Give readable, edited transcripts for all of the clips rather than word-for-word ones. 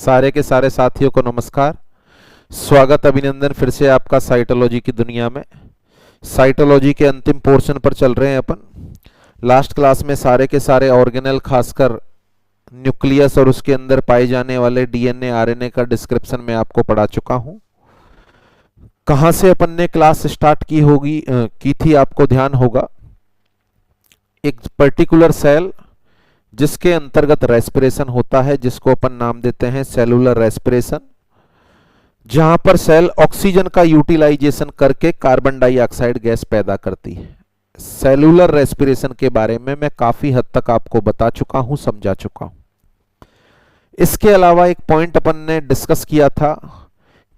सारे के सारे साथियों को नमस्कार। स्वागत अभिनंदन फिर से आपका साइटोलॉजी की दुनिया में। साइटोलॉजी के अंतिम पोर्शन पर चल रहे हैं अपन। लास्ट क्लास में सारे के सारे ऑर्गेनेल खासकर न्यूक्लियस और उसके अंदर पाए जाने वाले डीएनए आरएनए का डिस्क्रिप्शन में आपको पढ़ा चुका हूं। कहां से अपन ने क्लास स्टार्ट की थी आपको ध्यान होगा। एक पर्टिकुलर सेल जिसके अंतर्गत रेस्पिरेशन होता है, जिसको अपन नाम देते हैं सेलुलर रेस्पिरेशन, जहां पर सेल ऑक्सीजन का यूटिलाइजेशन करके कार्बन डाइऑक्साइड गैस पैदा करती है। सेलुलर रेस्पिरेशन के बारे में मैं काफी हद तक आपको बता चुका हूं, समझा चुका हूं। इसके अलावा एक पॉइंट अपन ने डिस्कस किया था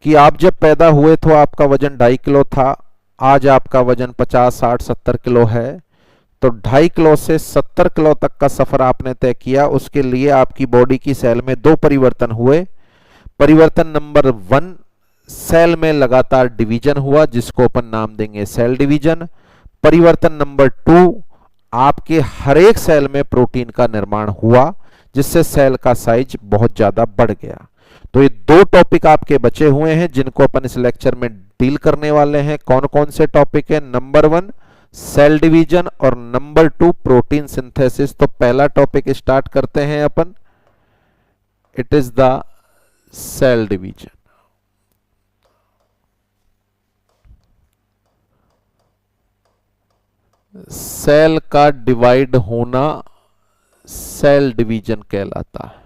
कि आप जब पैदा हुए तो आपका वजन 2.5 किलो था, आज आपका वजन 50, 60, 70 किलो है। तो 2.5 किलो से 70 किलो तक का सफर आपने तय किया। उसके लिए आपकी बॉडी की सेल में 2 परिवर्तन हुए। परिवर्तन नंबर 1, सेल में लगातार डिवीजन हुआ, जिसको अपन नाम देंगे सेल डिवीजन। परिवर्तन नंबर 2, आपके हर एक सेल में प्रोटीन का निर्माण हुआ, जिससे सेल का साइज बहुत ज्यादा बढ़ गया। तो ये 2 टॉपिक आपके बचे हुए हैं जिनको अपन इस लेक्चर में डील करने वाले हैं। कौन कौन से टॉपिक है? नंबर 1 सेल डिवीजन और नंबर 2 प्रोटीन सिंथेसिस। तो पहला टॉपिक स्टार्ट करते हैं अपन। It is the cell division. Cell का डिवाइड होना सेल डिवीजन कहलाता है।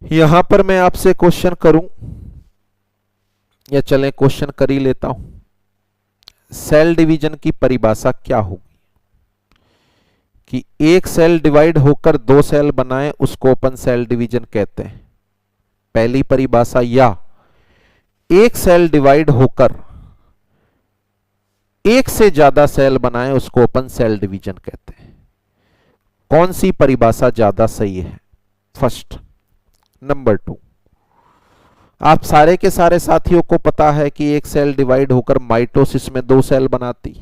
यहां पर मैं आपसे क्वेश्चन करूं, या चलें क्वेश्चन कर ही लेता हूं। सेल डिवीजन की परिभाषा क्या होगी? कि एक सेल डिवाइड होकर 2 सेल बनाए, उसको अपन सेल डिवीजन कहते हैं, पहली परिभाषा। या एक सेल डिवाइड होकर एक से ज्यादा सेल बनाए, उसको अपन सेल डिवीजन कहते हैं। कौन सी परिभाषा ज्यादा सही है? फर्स्ट। नंबर 2, आप सारे के सारे साथियों को पता है कि एक सेल डिवाइड होकर माइटोसिस में 2 सेल बनाती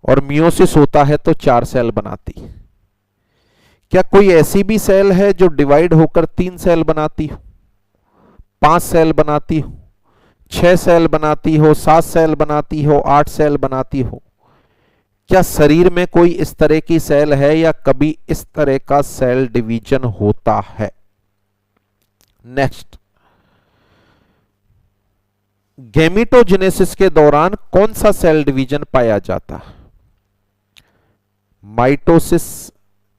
और मियोसिस होता है तो 4 सेल बनाती। क्या कोई ऐसी भी सेल है जो डिवाइड होकर 3 सेल बनाती हो, 5 सेल बनाती हो, 6 सेल बनाती हो, 7 सेल बनाती हो, 8 सेल बनाती हो? क्या शरीर में कोई इस तरह की सेल है, या कभी इस तरह का सेल डिवीजन होता है? नेक्स्ट, गैमेटोजेनेसिस के दौरान कौन सा सेल डिवीजन पाया जाता है? माइटोसिस,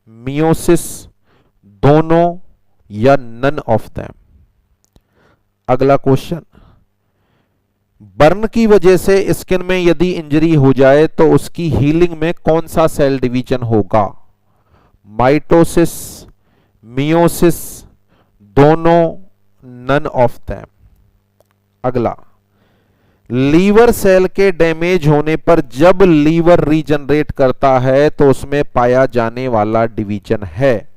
मियोसिस, दोनों, या नन ऑफ देम? अगला क्वेश्चन, बर्न की वजह से स्किन में यदि इंजरी हो जाए तो उसकी हीलिंग में कौन सा सेल डिवीजन होगा? माइटोसिस, मियोसिस, दोनों, नन ऑफ देम? अगला, लीवर सेल के डैमेज होने पर जब लीवर रीजनरेट करता है तो उसमें पाया जाने वाला डिवीजन है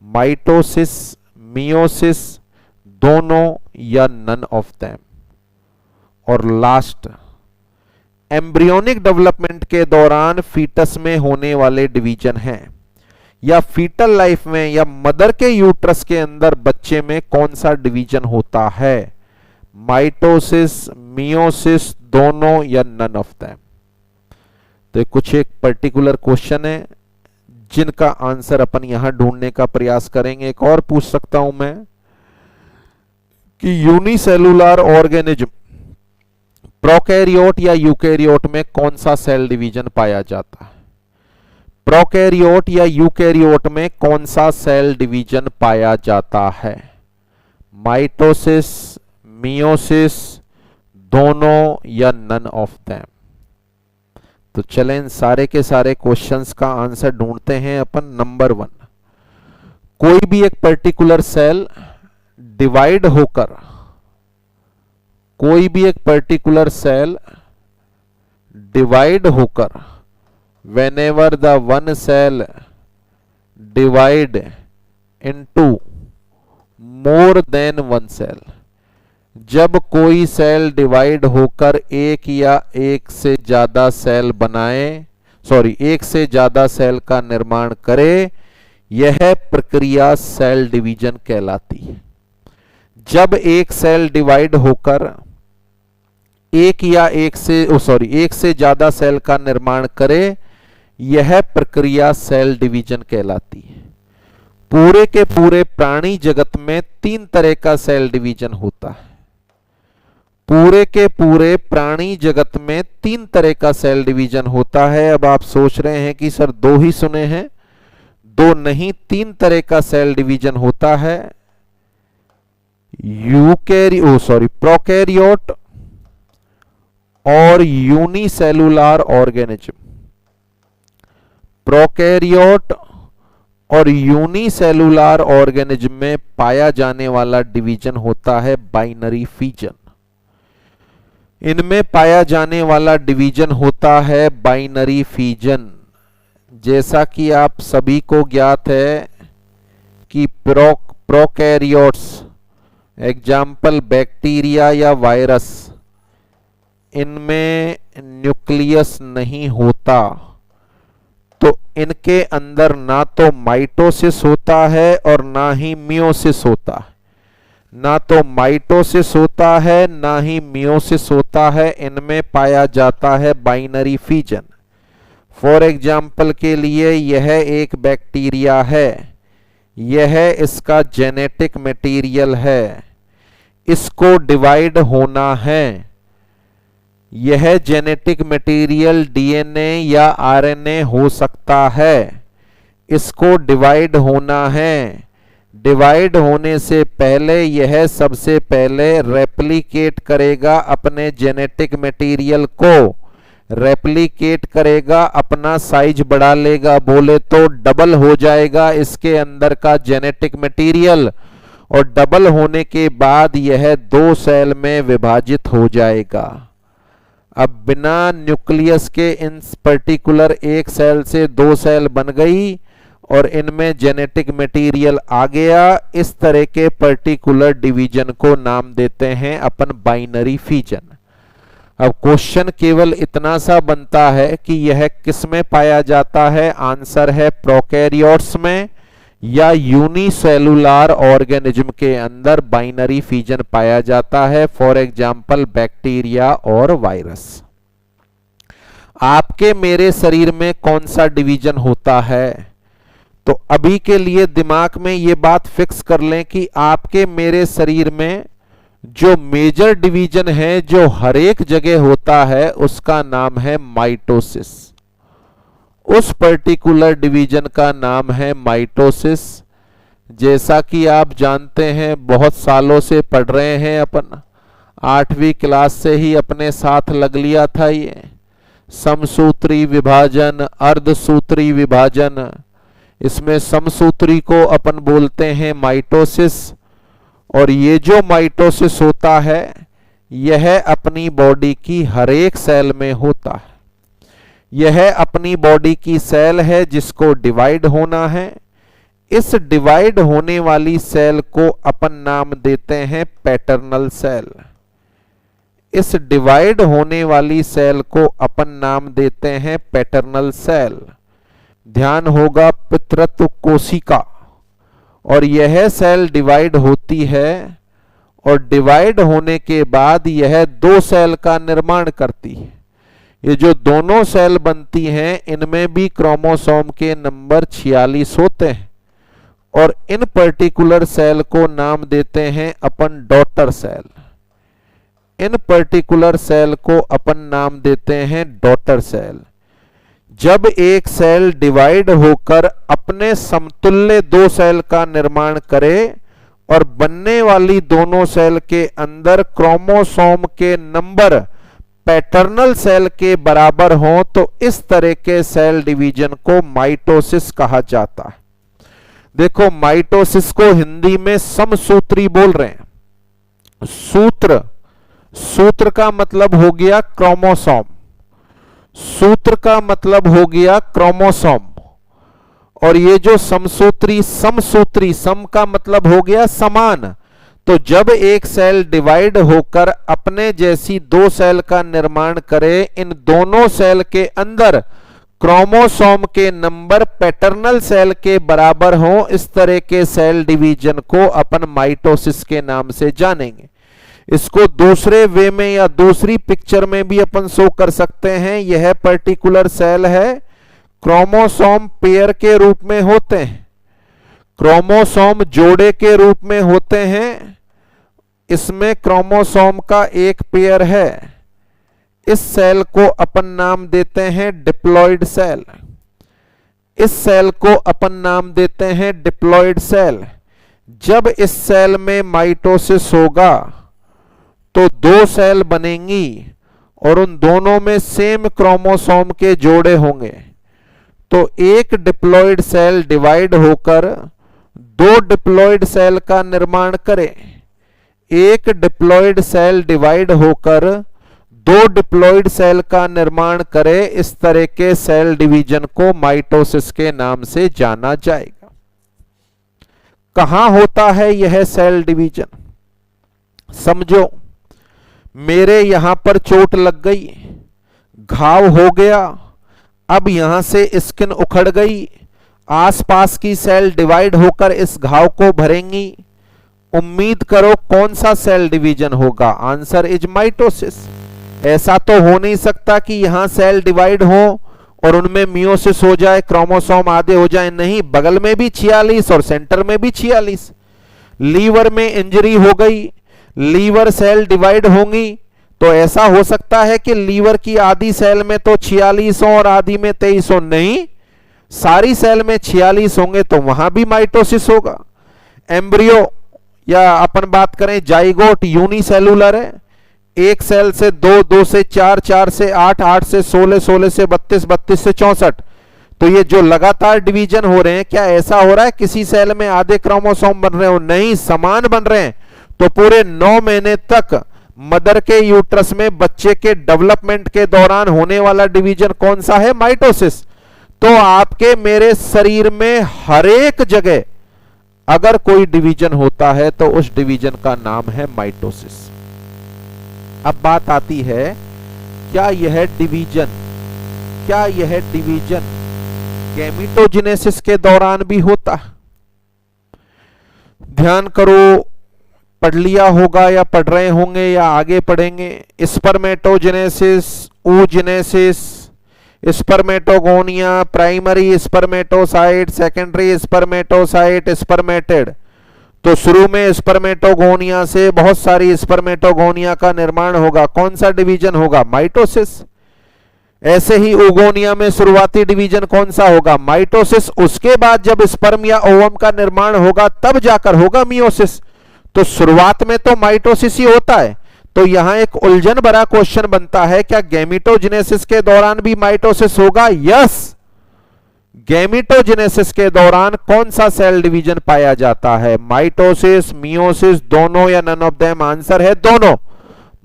माइटोसिस, मियोसिस, दोनों, या नन ऑफ देम? और लास्ट, एम्ब्रियोनिक डेवलपमेंट के दौरान फीटस में होने वाले डिवीजन हैं, या फीटल लाइफ में या मदर के यूट्रस के अंदर बच्चे में कौन सा डिवीजन होता है? माइटोसिस, मियोसिस, दोनों, या नन ऑफ देम? तो कुछ एक पर्टिकुलर क्वेश्चन है जिनका आंसर अपन यहां ढूंढने का प्रयास करेंगे। एक और पूछ सकता हूं मैं कि यूनिसेलुलर ऑर्गेनिज्म प्रोकैरियोट या यूकैरियोट में कौन सा सेल डिवीजन पाया जाता है? प्रोकैरियोट या यूकैरियोट में कौन सा सेल डिवीजन पाया जाता है? माइटोसिस, मियोसिस, दोनों, या नन ऑफ देम? तो चलें इन सारे के सारे क्वेश्चंस का आंसर ढूंढते हैं अपन। नंबर 1, कोई भी एक पर्टिकुलर सेल डिवाइड होकर, कोई भी एक पर्टिकुलर सेल डिवाइड होकर, whenever the one cell divide into more than one cell, जब कोई सेल डिवाइड होकर एक या एक से ज्यादा सेल बनाए, एक से ज्यादा सेल का निर्माण करे, यह प्रक्रिया सेल डिवीजन कहलाती है। जब एक सेल डिवाइड होकर एक से ज्यादा सेल का निर्माण करे, यह प्रक्रिया सेल डिवीजन कहलाती है। पूरे के पूरे प्राणी जगत में 3 तरह का सेल डिवीजन होता है। पूरे के पूरे प्राणी जगत में 3 तरह का सेल डिवीजन होता है। अब आप सोच रहे हैं कि सर 2 ही सुने हैं, 2 नहीं, 3 तरह का सेल डिवीजन होता है। प्रोकैरियोट और यूनिसेलुलर ऑर्गेनिज्म। प्रोकैरियोट और यूनिसेलुलर ऑर्गेनिज्म में पाया जाने वाला डिवीजन होता है बाइनरी फिजन। इनमें पाया जाने वाला डिवीजन होता है बाइनरी फिजन। जैसा कि आप सभी को ज्ञात है कि प्रोकैरियोट्स, एग्जाम्पल बैक्टीरिया या वायरस, इनमें न्यूक्लियस नहीं होता, तो इनके अंदर ना तो माइटोसिस होता है और ना ही मियोसिस होता है। ना तो माइटोसिस होता है ना ही मियोसिस होता है। इनमें पाया जाता है बाइनरी फिजन। फॉर एग्जाम्पल के लिए यह एक बैक्टीरिया है, यह इसका जेनेटिक मटेरियल है, इसको डिवाइड होना है। यह जेनेटिक मटेरियल डीएनए या आरएनए हो सकता है, इसको डिवाइड होना है। डिवाइड होने से पहले यह सबसे पहले रेप्लिकेट करेगा, अपने जेनेटिक मटेरियल को रेप्लिकेट करेगा, अपना साइज बढ़ा लेगा, बोले तो डबल हो जाएगा इसके अंदर का जेनेटिक मटेरियल, और डबल होने के बाद यह 2 सेल में विभाजित हो जाएगा। अब बिना न्यूक्लियस के इन पर्टिकुलर एक सेल से 2 सेल बन गई और इनमें जेनेटिक मटेरियल आ गया। इस तरह के पर्टिकुलर डिवीजन को नाम देते हैं अपन बाइनरी फिजन। अब क्वेश्चन केवल इतना सा बनता है कि यह किस में पाया जाता है। आंसर है प्रोकैरियोट्स में या यूनिसेलुलर ऑर्गेनिज्म के अंदर बाइनरी फिजन पाया जाता है। फॉर एग्जांपल बैक्टीरिया और वायरस। आपके मेरे शरीर में कौन सा डिवीजन होता है, तो अभी के लिए दिमाग में ये बात फिक्स कर लें कि आपके मेरे शरीर में जो मेजर डिवीजन है, जो हर एक जगह होता है, उसका नाम है माइटोसिस। उस पर्टिकुलर डिवीजन का नाम है माइटोसिस। जैसा कि आप जानते हैं, बहुत सालों से पढ़ रहे हैं अपन, 8वीं क्लास से ही अपने साथ लग लिया था ये समसूत्री विभाजन, अर्धसूत्री विभाजन। इसमें समसूत्री को अपन बोलते हैं माइटोसिस, और ये जो माइटोसिस होता है यह अपनी बॉडी की हर एक सेल में होता है। यह अपनी बॉडी की सेल है जिसको डिवाइड होना है। इस डिवाइड होने वाली सेल को अपन नाम देते हैं पैटर्नल सेल। इस डिवाइड होने वाली सेल को अपन नाम देते हैं पैटर्नल सेल। ध्यान होगा, पितृत्व कोशिका। और यह सेल डिवाइड होती है और डिवाइड होने के बाद यह 2 सेल का निर्माण करती है। ये जो दोनों सेल बनती हैं, इनमें भी क्रोमोसोम के नंबर 46 होते हैं, और इन पर्टिकुलर सेल को नाम देते हैं अपन daughter cell. In particular cell को अपन नाम देते हैं डॉटर सेल। जब एक सेल डिवाइड होकर अपने समतुल्य 2 सेल का निर्माण करे और बनने वाली दोनों सेल के अंदर क्रोमोसोम के नंबर पैटर्नल सेल के बराबर हो, तो इस तरह के सेल डिवीजन को माइटोसिस कहा जाता है। देखो, माइटोसिस को हिंदी में समसूत्री बोल रहे हैं। सूत्र का मतलब हो गया क्रोमोसोम, सूत्र का मतलब हो गया क्रोमोसोम, और ये जो समसूत्री, सम का मतलब हो गया समान। तो जब एक सेल डिवाइड होकर अपने जैसी 2 सेल का निर्माण करे, इन दोनों सेल के अंदर क्रोमोसोम के नंबर पैटर्नल सेल के बराबर हो, इस तरह के सेल डिवीजन को अपन माइटोसिस के नाम से जानेंगे। इसको दूसरे वे में या दूसरी पिक्चर में भी अपन शो कर सकते हैं। यह पर्टिकुलर सेल है, क्रोमोसोम पेयर के रूप में होते हैं, क्रोमोसोम जोड़े के रूप में होते हैं। इसमें क्रोमोसोम का एक पेयर है। इस सेल को अपन नाम देते हैं डिप्लॉइड सेल। इस सेल को अपन नाम देते हैं डिप्लॉइड सेल। जब इस सेल में माइटोसिस होगा तो दो सेल बनेंगी और उन दोनों में सेम क्रोमोसोम के जोड़े होंगे। तो एक डिप्लॉइड सेल डिवाइड होकर दो डिप्लॉइड सेल का निर्माण करे। एक डिप्लॉइड सेल डिवाइड होकर दो डिप्लॉइड सेल का निर्माण करे। इस तरह के सेल डिवीजन को माइटोसिस के नाम से जाना जाएगा। कहां होता है यह सेल डिवीजन? समझो, मेरे यहां पर चोट लग गई, घाव हो गया, अब यहां से स्किन उखड़ गई, आसपास की सेल डिवाइड होकर इस घाव को भरेंगी। उम्मीद करो कौन सा सेल डिवीजन होगा? Answer is mitosis. ऐसा तो हो नहीं सकता कि यहां सेल डिवाइड हो और उनमें मियोसिस हो जाए, क्रोमोसोम आधे हो जाए। नहीं, बगल में भी 46 और सेंटर में भी 46। लीवर में इंजरी हो गई, लीवर सेल डिवाइड होंगी, तो ऐसा हो सकता है कि लीवर की आधी सेल में तो 46 हो और आधी में 23 हो। नहीं, सारी सेल में 46 होंगे तो वहां भी माइटोसिस होगा। एम्ब्रियो या अपन बात करें जाइगोट यूनिसेलुलर है। एक सेल से दो, दो से चार, चार से आठ, आठ से 16, 16 से 32, 32 से 64। तो ये जो लगातार डिवीजन हो रहे हैं, क्या ऐसा हो रहा है किसी सेल में आधे क्रोमोसोम बन रहे हो? नहीं, समान बन रहे हैं। तो पूरे 9 महीने तक मदर के यूट्रस में बच्चे के डेवलपमेंट के दौरान होने वाला डिवीजन कौन सा है? माइटोसिस। तो आपके मेरे शरीर में हर एक जगह अगर कोई डिवीजन होता है तो उस डिवीजन का नाम है माइटोसिस। अब बात आती है, क्या यह डिवीजन गैमीटोजेनेसिस के दौरान भी होता? ध्यान करो, पढ़ लिया होगा या पढ़ रहे होंगे या आगे पढ़ेंगे। Spermatogenesis, oogenesis, spermatogonia, primary spermatocyte, secondary spermatocyte, spermatid. तो शुरू में स्पर्मेटोगोनिया से बहुत सारी स्पर्मेटोगोनिया का निर्माण होगा। कौन सा डिवीजन होगा? माइटोसिस। ऐसे ही ओगोनिया में शुरुआती डिवीजन कौन सा होगा? माइटोसिस। उसके बाद जब स्पर्म या ओवम का निर्माण होगा तब जाकर होगा मियोसिस। तो शुरुआत में तो माइटोसिस ही होता है। तो यहां एक उलझन भरा क्वेश्चन बनता है, क्या गैमीटोजेनेसिस के दौरान भी माइटोसिस होगा? यस, गैमीटोजेनेसिस के दौरान कौन सा सेल डिवीजन पाया जाता है? माइटोसिस, मियोसिस, दोनों या नन ऑफ देम? आंसर है दोनों।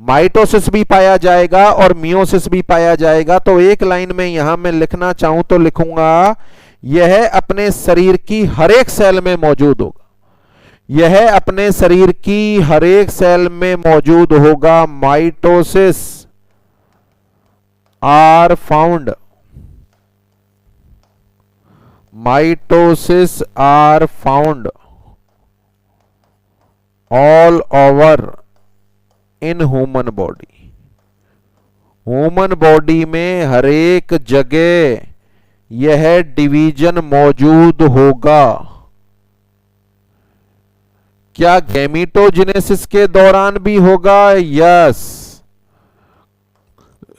माइटोसिस भी पाया जाएगा और मियोसिस भी पाया जाएगा। तो एक लाइन में यहां मैं लिखना चाहूं तो लिखूंगा, यह अपने शरीर की हर एक सेल में मौजूद होगा। यह अपने शरीर की हर एक सेल में मौजूद होगा। Mitosis are found all over in human body। Human body में हर एक जगह यह डिवीजन मौजूद होगा। क्या गैमीटोजेनेसिस के दौरान भी होगा? यस,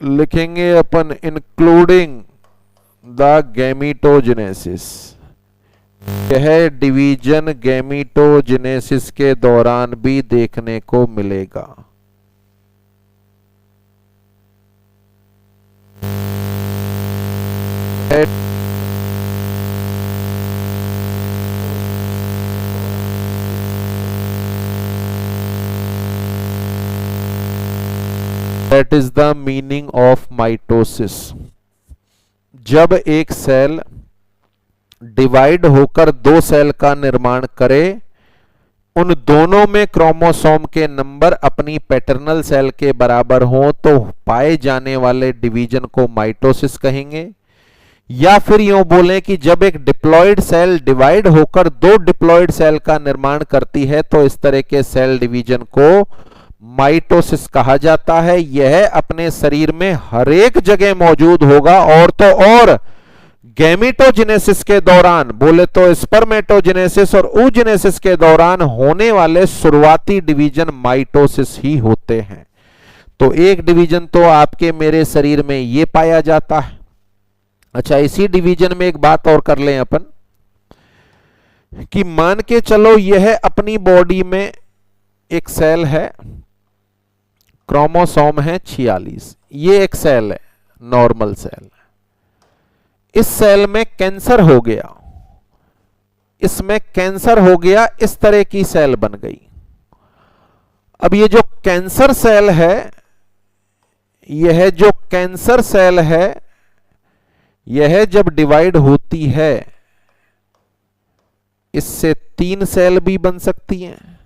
लिखेंगे अपन इंक्लूडिंग द गैमीटोजेनेसिस। यह डिवीजन गैमीटोजेनेसिस के दौरान भी देखने को मिलेगा। That is the meaning of mitosis। जब एक सेल डिवाइड होकर दो सेल का निर्माण करे, उन दोनों में क्रोमोसोम के नंबर अपनी पैटर्नल सेल के बराबर हो तो पाए जाने वाले डिवीजन को माइटोसिस कहेंगे। या फिर यूं बोलें कि जब एक डिप्लॉयड सेल डिवाइड होकर दो डिप्लॉयड सेल का निर्माण करती है तो इस तरह के सेल डिवीजन को माइटोसिस कहा जाता है। यह अपने शरीर में हर एक जगह मौजूद होगा, और तो और गैमेटोजेनेसिस के दौरान, बोले तो स्पर्मेटोजेनेसिस और oogenesis के दौरान होने वाले शुरुआती डिवीजन माइटोसिस ही होते हैं। तो एक डिवीजन तो आपके मेरे शरीर में ये पाया जाता है। अच्छा, इसी डिवीजन में एक बात और कर लें अपन कि मान के चलो यह अपनी बॉडी में एक सेल है, क्रोमोसोम है 46, ये एक सेल है, नॉर्मल सेल है। इस सेल में कैंसर हो गया, इसमें कैंसर हो गया, इस तरह की सेल बन गई। अब ये जो कैंसर सेल है, यह जो कैंसर सेल है, यह जब डिवाइड होती है, इससे 3 सेल भी बन सकती हैं,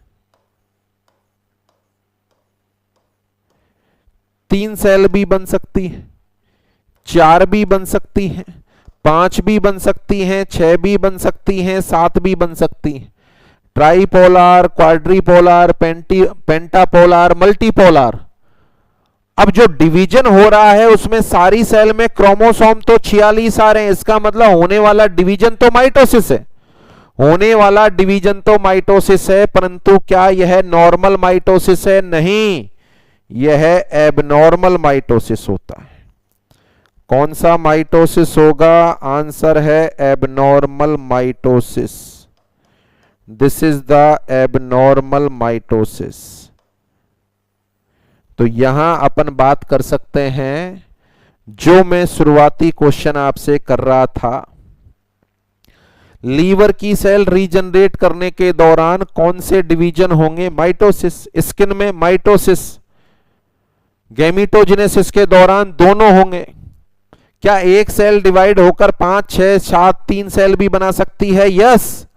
3 सेल भी बन सकती है, 4 भी बन सकती हैं, 5 भी बन सकती हैं, 6 भी बन सकती हैं, 7 भी बन सकती हैं। ट्राइपोलार, क्वाड्रीपोलार, पेंटापोलार, मल्टीपोलार। अब जो डिवीजन हो रहा है उसमें सारी सेल में क्रोमोसोम तो 46 आ रहे हैं, इसका मतलब होने वाला डिवीजन तो माइटोसिस है, होने वाला डिवीजन तो माइटोसिस है। परंतु क्या यह नॉर्मल माइटोसिस है? नहीं, यह एबनॉर्मल माइटोसिस होता है। कौन सा माइटोसिस होगा? आंसर है abnormal mitosis. This is the abnormal mitosis. तो यहां अपन बात कर सकते हैं, जो मैं शुरुआती क्वेश्चन आपसे कर रहा था, लीवर की सेल रीजनरेट करने के दौरान कौन से डिवीजन होंगे? माइटोसिस। स्किन में माइटोसिस, गैमेटोजेनेसिस के दौरान दोनों होंगे। क्या एक सेल डिवाइड होकर 5, 6, 7, 3 सेल भी बना सकती है? यस।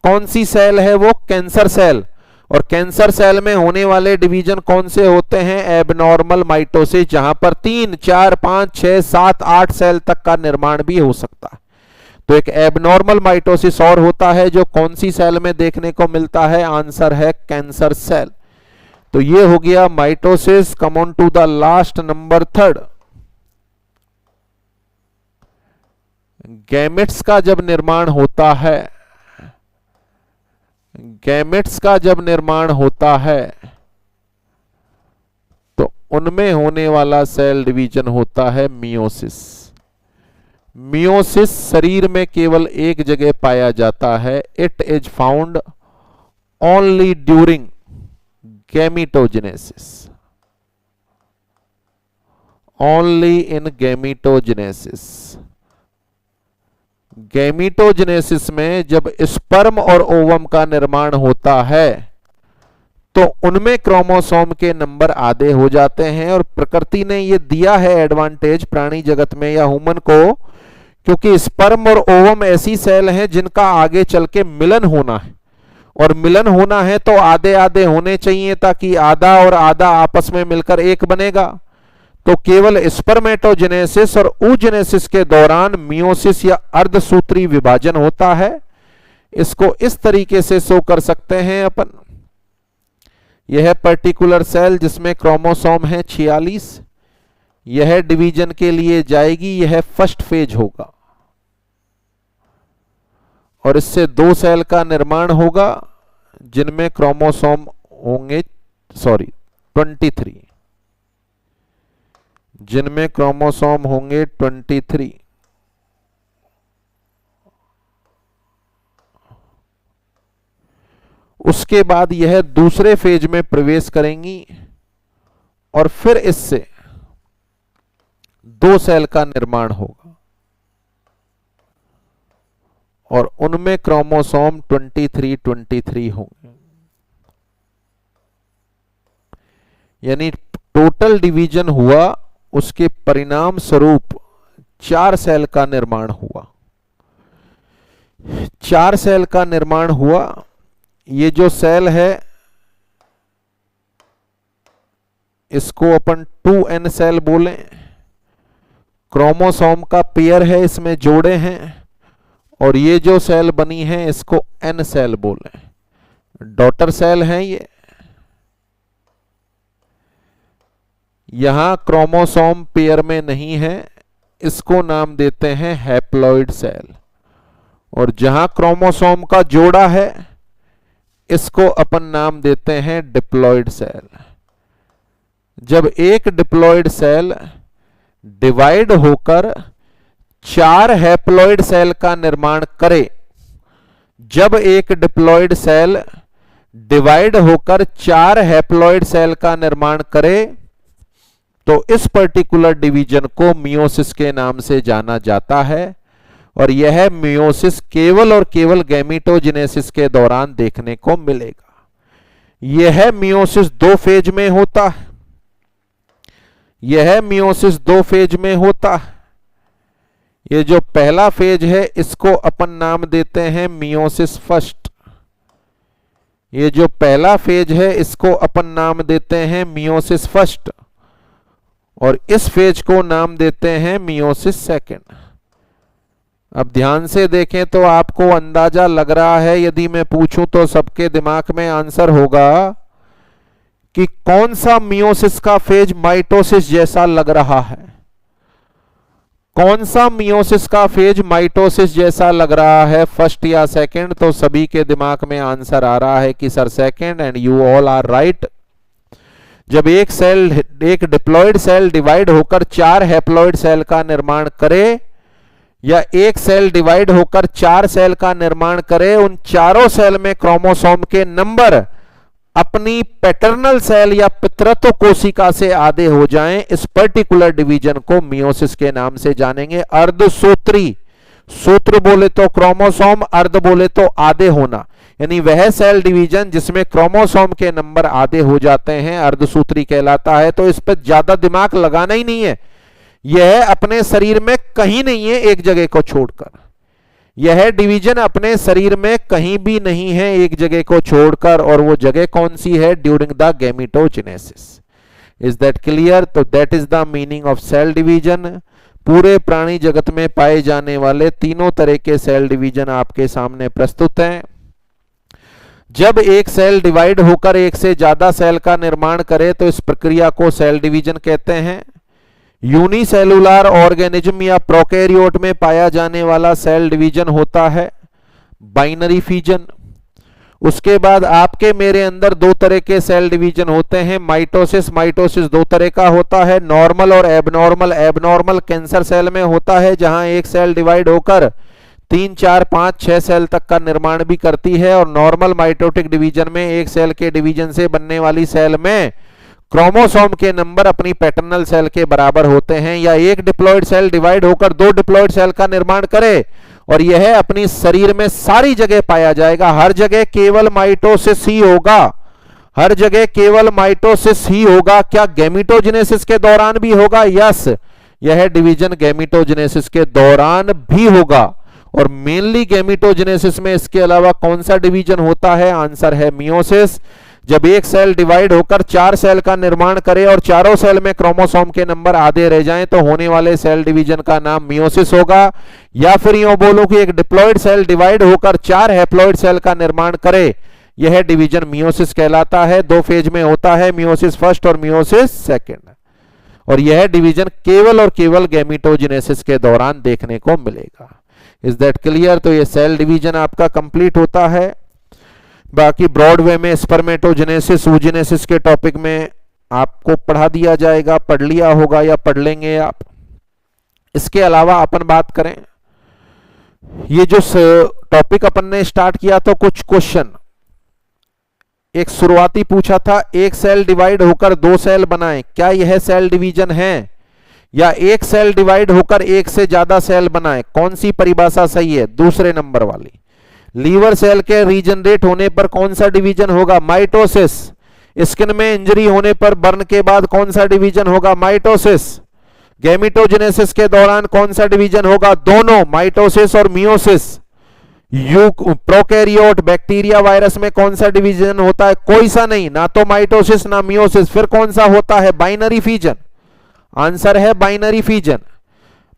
कौन सी सेल है वो? Cancer cell. और कैंसर सेल में होने वाले डिवीजन कौन से होते हैं? एबनॉर्मल माइटोसिस, जहां पर 3, 4, 5, 6, 7, 8 सेल तक का निर्माण भी हो सकता है। तो एक एबनॉर्मल माइटोसिस और होता है जो कौन सी सेल में देखने को मिलता है? आंसर है कैंसर सेल। तो ये हो गया mitosis. Come on to the last number 3। Gametes का जब निर्माण होता है, गैमेट्स का जब निर्माण होता है तो उनमें होने वाला सेल डिवीजन होता है मियोसिस। मियोसिस शरीर में केवल एक जगह पाया जाता है। It is found only during gametogenesis, only in gametogenesis. Gametogenesis में जब स्पर्म और ओवम का निर्माण होता है तो उनमें क्रोमोसोम के नंबर आधे हो जाते हैं। और प्रकृति ने यह दिया है एडवांटेज प्राणी जगत में या ह्यूमन को, क्योंकि स्पर्म और ओवम ऐसी सेल हैं जिनका आगे चल के मिलन होना है, और मिलन होना है तो आधे आधे होने चाहिए, ताकि आधा और आधा आपस में मिलकर एक बनेगा। तो केवल स्पर्मेटोजेनेसिस और oogenesis के दौरान मियोसिस या अर्धसूत्री विभाजन होता है। इसको इस तरीके से शो कर सकते हैं अपन। यह पर्टिकुलर सेल जिसमें क्रोमोसोम है 46, यह डिवीजन के लिए जाएगी, यह फर्स्ट फेज होगा, और इससे 2 सेल का निर्माण होगा जिनमें क्रोमोसोम होंगे 23, जिनमें क्रोमोसोम होंगे 23। उसके बाद यह दूसरे फेज में प्रवेश करेंगी और फिर इससे 2 सेल का निर्माण होगा, और उनमें क्रोमोसोम 23 होंगे। यानी टोटल डिवीजन हुआ, उसके परिणाम स्वरूप 4 सेल का निर्माण हुआ। 4 सेल का निर्माण हुआ। ये जो सेल है इसको अपन 2n सेल बोलें। क्रोमोसोम का पेयर है, इसमें जोड़े हैं, और ये जो सेल बनी है इसको एन सेल बोले, डॉटर सेल है ये। यहां क्रोमोसोम पेयर में नहीं है, इसको नाम देते हैं हैप्लॉइड सेल। और जहां क्रोमोसोम का जोड़ा है इसको अपन नाम देते हैं डिप्लॉइड सेल। जब एक डिप्लॉइड सेल डिवाइड होकर 4 हैप्लॉइड सेल का निर्माण करे, जब एक डिप्लॉइड सेल डिवाइड होकर 4 हैप्लॉइड सेल का निर्माण करे तो इस पर्टिकुलर डिवीजन को मियोसिस के नाम से जाना जाता है। और यह मियोसिस केवल और केवल गैमीटोजेनेसिस के दौरान देखने को मिलेगा। यह मियोसिस 2 फेज में होता है। यह मियोसिस 2 फेज में होता है। ये जो पहला फेज है इसको अपन नाम देते हैं मियोसिस फर्स्ट। ये जो पहला फेज है इसको अपन नाम देते हैं मियोसिस फर्स्ट, और इस फेज को नाम देते हैं मियोसिस सेकंड। अब ध्यान से देखें तो आपको अंदाजा लग रहा है, यदि मैं पूछूं तो सबके दिमाग में आंसर होगा कि कौन सा मियोसिस का फेज माइटोसिस जैसा लग रहा है। कौन सा मियोसिस का फेज माइटोसिस जैसा लग रहा है, फर्स्ट या सेकंड? तो सभी के दिमाग में आंसर आ रहा है कि sir second, and you all are right. जब एक डिप्लॉइड सेल डिवाइड होकर 4 हैप्लॉइड सेल का निर्माण करे, या एक सेल डिवाइड होकर 4 सेल का निर्माण करे, उन चारों सेल में क्रोमोसोम के नंबर अपनी पैटर्नल सेल या पितृत्व कोशिका से आधे हो जाएं, इस पर्टिकुलर डिवीजन को मियोसिस के नाम से जानेंगे। अर्धसूत्री, सूत्र बोले तो क्रोमोसोम, अर्ध बोले तो आधे होना, यानी वह सेल डिवीजन जिसमें क्रोमोसोम के नंबर आधे हो जाते हैं अर्धसूत्री कहलाता है। तो इस पर ज्यादा दिमाग लगाना ही नहीं है। यह अपने शरीर में कहीं नहीं है एक जगह को छोड़कर। यह डिवीजन अपने शरीर में कहीं भी नहीं है एक जगह को छोड़कर, और वो जगह कौन सी है? During the gametogenesis. Is that clear? तो that is the meaning of cell division. पूरे प्राणी जगत में पाए जाने वाले तीनों तरह के सेल डिवीजन आपके सामने प्रस्तुत हैं। जब एक सेल डिवाइड होकर एक से ज्यादा सेल का निर्माण करे तो इस प्रक्रिया को सेल डिवीजन कहते हैं। यूनिसेलुलर ऑर्गेनिज्म या प्रोकैरियोट में पाया जाने वाला सेल डिवीजन होता है बाइनरी फिजन। उसके बाद आपके मेरे अंदर 2 तरह के सेल डिवीजन होते हैं, माइटोसिस। माइटोसिस 2 तरह का होता है, नॉर्मल और एबनॉर्मल। एबनॉर्मल कैंसर सेल में होता है, जहां एक सेल डिवाइड होकर 3, 4, 5, 6 सेल तक का निर्माण भी करती है। और नॉर्मल माइटोटिक डिवीजन में एक सेल के डिवीजन से बनने वाली सेल में क्रोमोसोम के नंबर अपनी पैटर्नल सेल के बराबर होते हैं। या एक डिप्लॉइड सेल डिवाइड होकर 2 डिप्लॉइड सेल का निर्माण करे, और यह अपनी शरीर में सारी जगह पाया जाएगा। हर जगह केवल माइटोसिस ही होगा, हर जगह केवल माइटोसिस ही होगा। क्या गैमीटोजेनेसिस के दौरान भी होगा? यस, यह डिवीजन गैमीटोजेनेसिस के दौरान भी होगा। और मेनली गैमीटोजेनेसिस में इसके अलावा कौन सा डिवीजन होता है? आंसर है मियोसिस। जब एक सेल डिवाइड होकर 4 सेल का निर्माण करे और चारों सेल में क्रोमोसोम के नंबर आधे रह जाएं, तो होने वाले सेल डिवीजन का नाम मियोसिस होगा। या फिर यूं बोलो कि एक डिप्लॉइड सेल डिवाइड होकर 4 हैप्लॉइड सेल का निर्माण करे, यह डिवीजन मियोसिस कहलाता है। 2 फेज में होता है, मियोसिस फर्स्ट और मियोसिस सेकंड। और यह डिवीजन केवल और केवल गैमीटोजेनेसिस के दौरान देखने को मिलेगा। Is that clear? तो ये सेल डिवीजन आपका कंप्लीट होता है। बाकी ब्रॉड वे में स्पर्मेटोजेनेसिस, oogenesis के टॉपिक में आपको पढ़ा दिया जाएगा, पढ़ लिया होगा या पढ़ लेंगे आप। इसके अलावा अपन बात करें, ये जो टॉपिक अपन ने स्टार्ट किया तो कुछ क्वेश्चन एक शुरुआती पूछा था, एक सेल डिवाइड होकर 2 सेल बनाए, क्या यह सेल डिवीजन है? या एक सेल डिवाइड होकर एक से ज्यादा सेल बनाए, कौन सी परिभाषा सही है? दूसरे नंबर वाली। लीवर सेल के रीजनरेट होने पर कौन सा डिवीजन होगा? माइटोसिस। स्किन में इंजरी होने पर बर्न के बाद कौन सा डिवीजन होगा? माइटोसिस। गैमीटोजेनेसिस के दौरान कौन सा डिवीजन होगा? दोनों, माइटोसिस और मियोसिस। प्रोकैरियोट, बैक्टीरिया, वायरस में कौन सा डिवीजन होता है? कोई सा नहीं, ना तो माइटोसिस ना मियोसिस। फिर कौन सा होता है? Binary fission. आंसर है बाइनरी फिजन।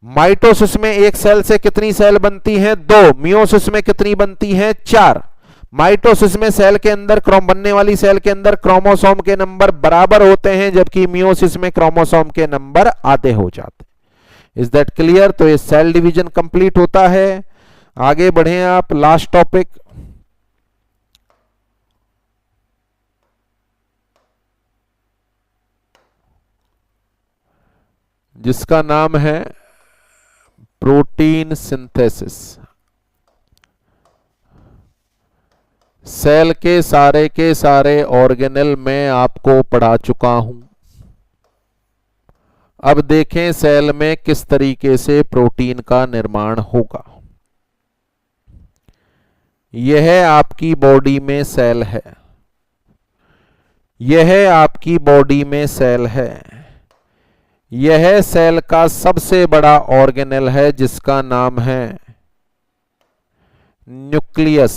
माइटोसिस में एक सेल से कितनी सेल बनती हैं? 2। मियोसिस में कितनी बनती हैं? 4। माइटोसिस में सेल के अंदर बनने वाली सेल के अंदर क्रोमोसोम के नंबर बराबर होते हैं, जबकि मियोसिस में क्रोमोसोम के नंबर आधे हो जाते हैं। Is that clear? तो ये सेल डिवीजन कंप्लीट होता है। आगे बढ़े आप, लास्ट टॉपिक। जिसका नाम है प्रोटीन सिंथेसिस। सेल के सारे ऑर्गेनेल मैं आपको पढ़ा चुका हूं। अब देखें सेल में किस तरीके से प्रोटीन का निर्माण होगा। यह आपकी बॉडी में सेल है, यह आपकी बॉडी में सेल है। यह सेल का सबसे बड़ा ऑर्गेनेल है जिसका नाम है न्यूक्लियस।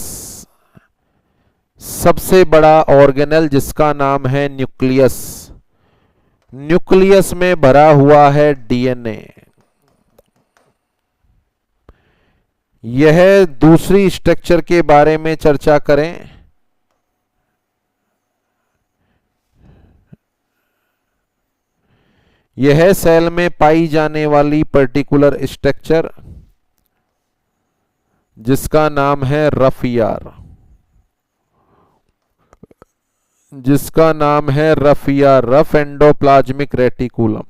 सबसे बड़ा ऑर्गेनेल जिसका नाम है न्यूक्लियस। न्यूक्लियस में भरा हुआ है डीएनए। यह दूसरी स्ट्रक्चर के बारे में चर्चा करें। यह सेल में पाई जाने वाली पर्टिकुलर स्ट्रक्चर जिसका नाम है रफ ईआर, जिसका नाम है rough ER, rough endoplasmic reticulum.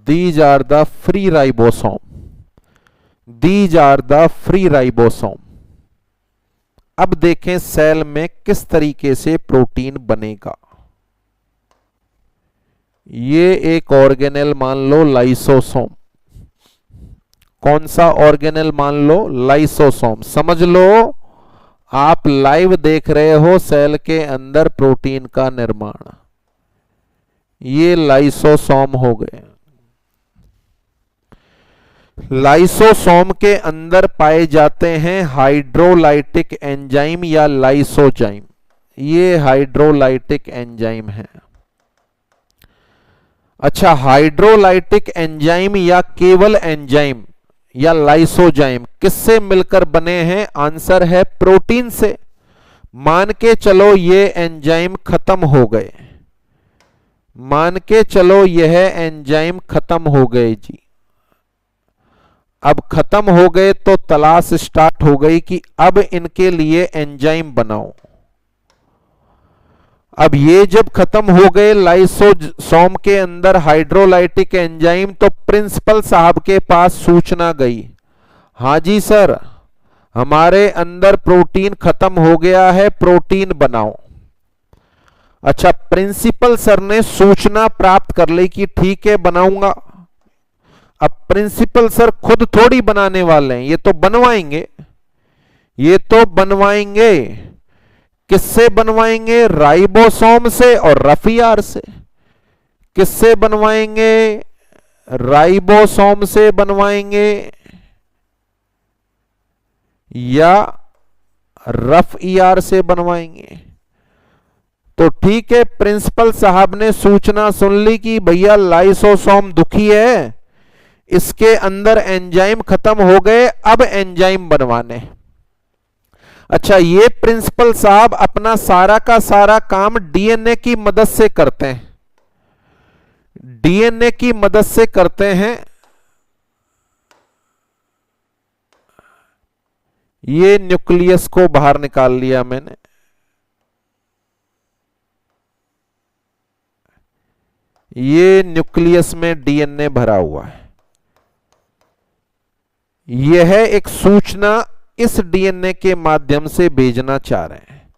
These are the free ribosome. These are the free ribosome. अब देखें सेल में किस तरीके से प्रोटीन बनेगा। ये एक ऑर्गेनेल मान लो लाइसोसोम। कौन सा ऑर्गेनेल मान लो? लाइसोसोम। समझ लो आप लाइव देख रहे हो सेल के अंदर प्रोटीन का निर्माण। ये लाइसोसोम हो गए। लाइसोसोम के अंदर पाए जाते हैं हाइड्रोलाइटिक एंजाइम या लाइसोजाइम। ये हाइड्रोलाइटिक एंजाइम है। अच्छा, हाइड्रोलाइटिक एंजाइम या केवल एंजाइम या लाइसोजाइम किससे मिलकर बने हैं? आंसर है प्रोटीन से। मान के चलो ये एंजाइम खत्म हो गए, मान के चलो यह एंजाइम खत्म हो गए जी। अब खत्म हो गए तो तलाश स्टार्ट हो गई कि अब इनके लिए एंजाइम बनाओ। अब ये जब खत्म हो गए लाइसोसोम के अंदर हाइड्रोलाइटिक एंजाइम, तो प्रिंसिपल साहब के पास सूचना गई, हां जी सर हमारे अंदर प्रोटीन खत्म हो गया है, प्रोटीन बनाओ। अच्छा, प्रिंसिपल सर ने सूचना प्राप्त कर ली कि ठीक है बनाऊंगा। अब प्रिंसिपल सर खुद थोड़ी बनाने वाले हैं, ये तो बनवाएंगे, ये तो बनवाएंगे। किससे बनवाएंगे? राइबोसोम से और रफ ईआर से। किससे बनवाएंगे? राइबोसोम से बनवाएंगे या रफ ईआर से बनवाएंगे। तो ठीक है, प्रिंसिपल साहब ने सूचना सुन ली कि भैया लाइसोसोम दुखी है, इसके अंदर एंजाइम खत्म हो गए, अब एंजाइम बनवाने। अच्छा, ये प्रिंसिपल साहब अपना सारा का सारा काम डीएनए की मदद से करते हैं, डीएनए की मदद से करते हैं। ये न्यूक्लियस को बाहर निकाल लिया मैंने। ये न्यूक्लियस में डीएनए भरा हुआ है। यह एक सूचना इस डीएनए के माध्यम से भेजना चाह रहे हैं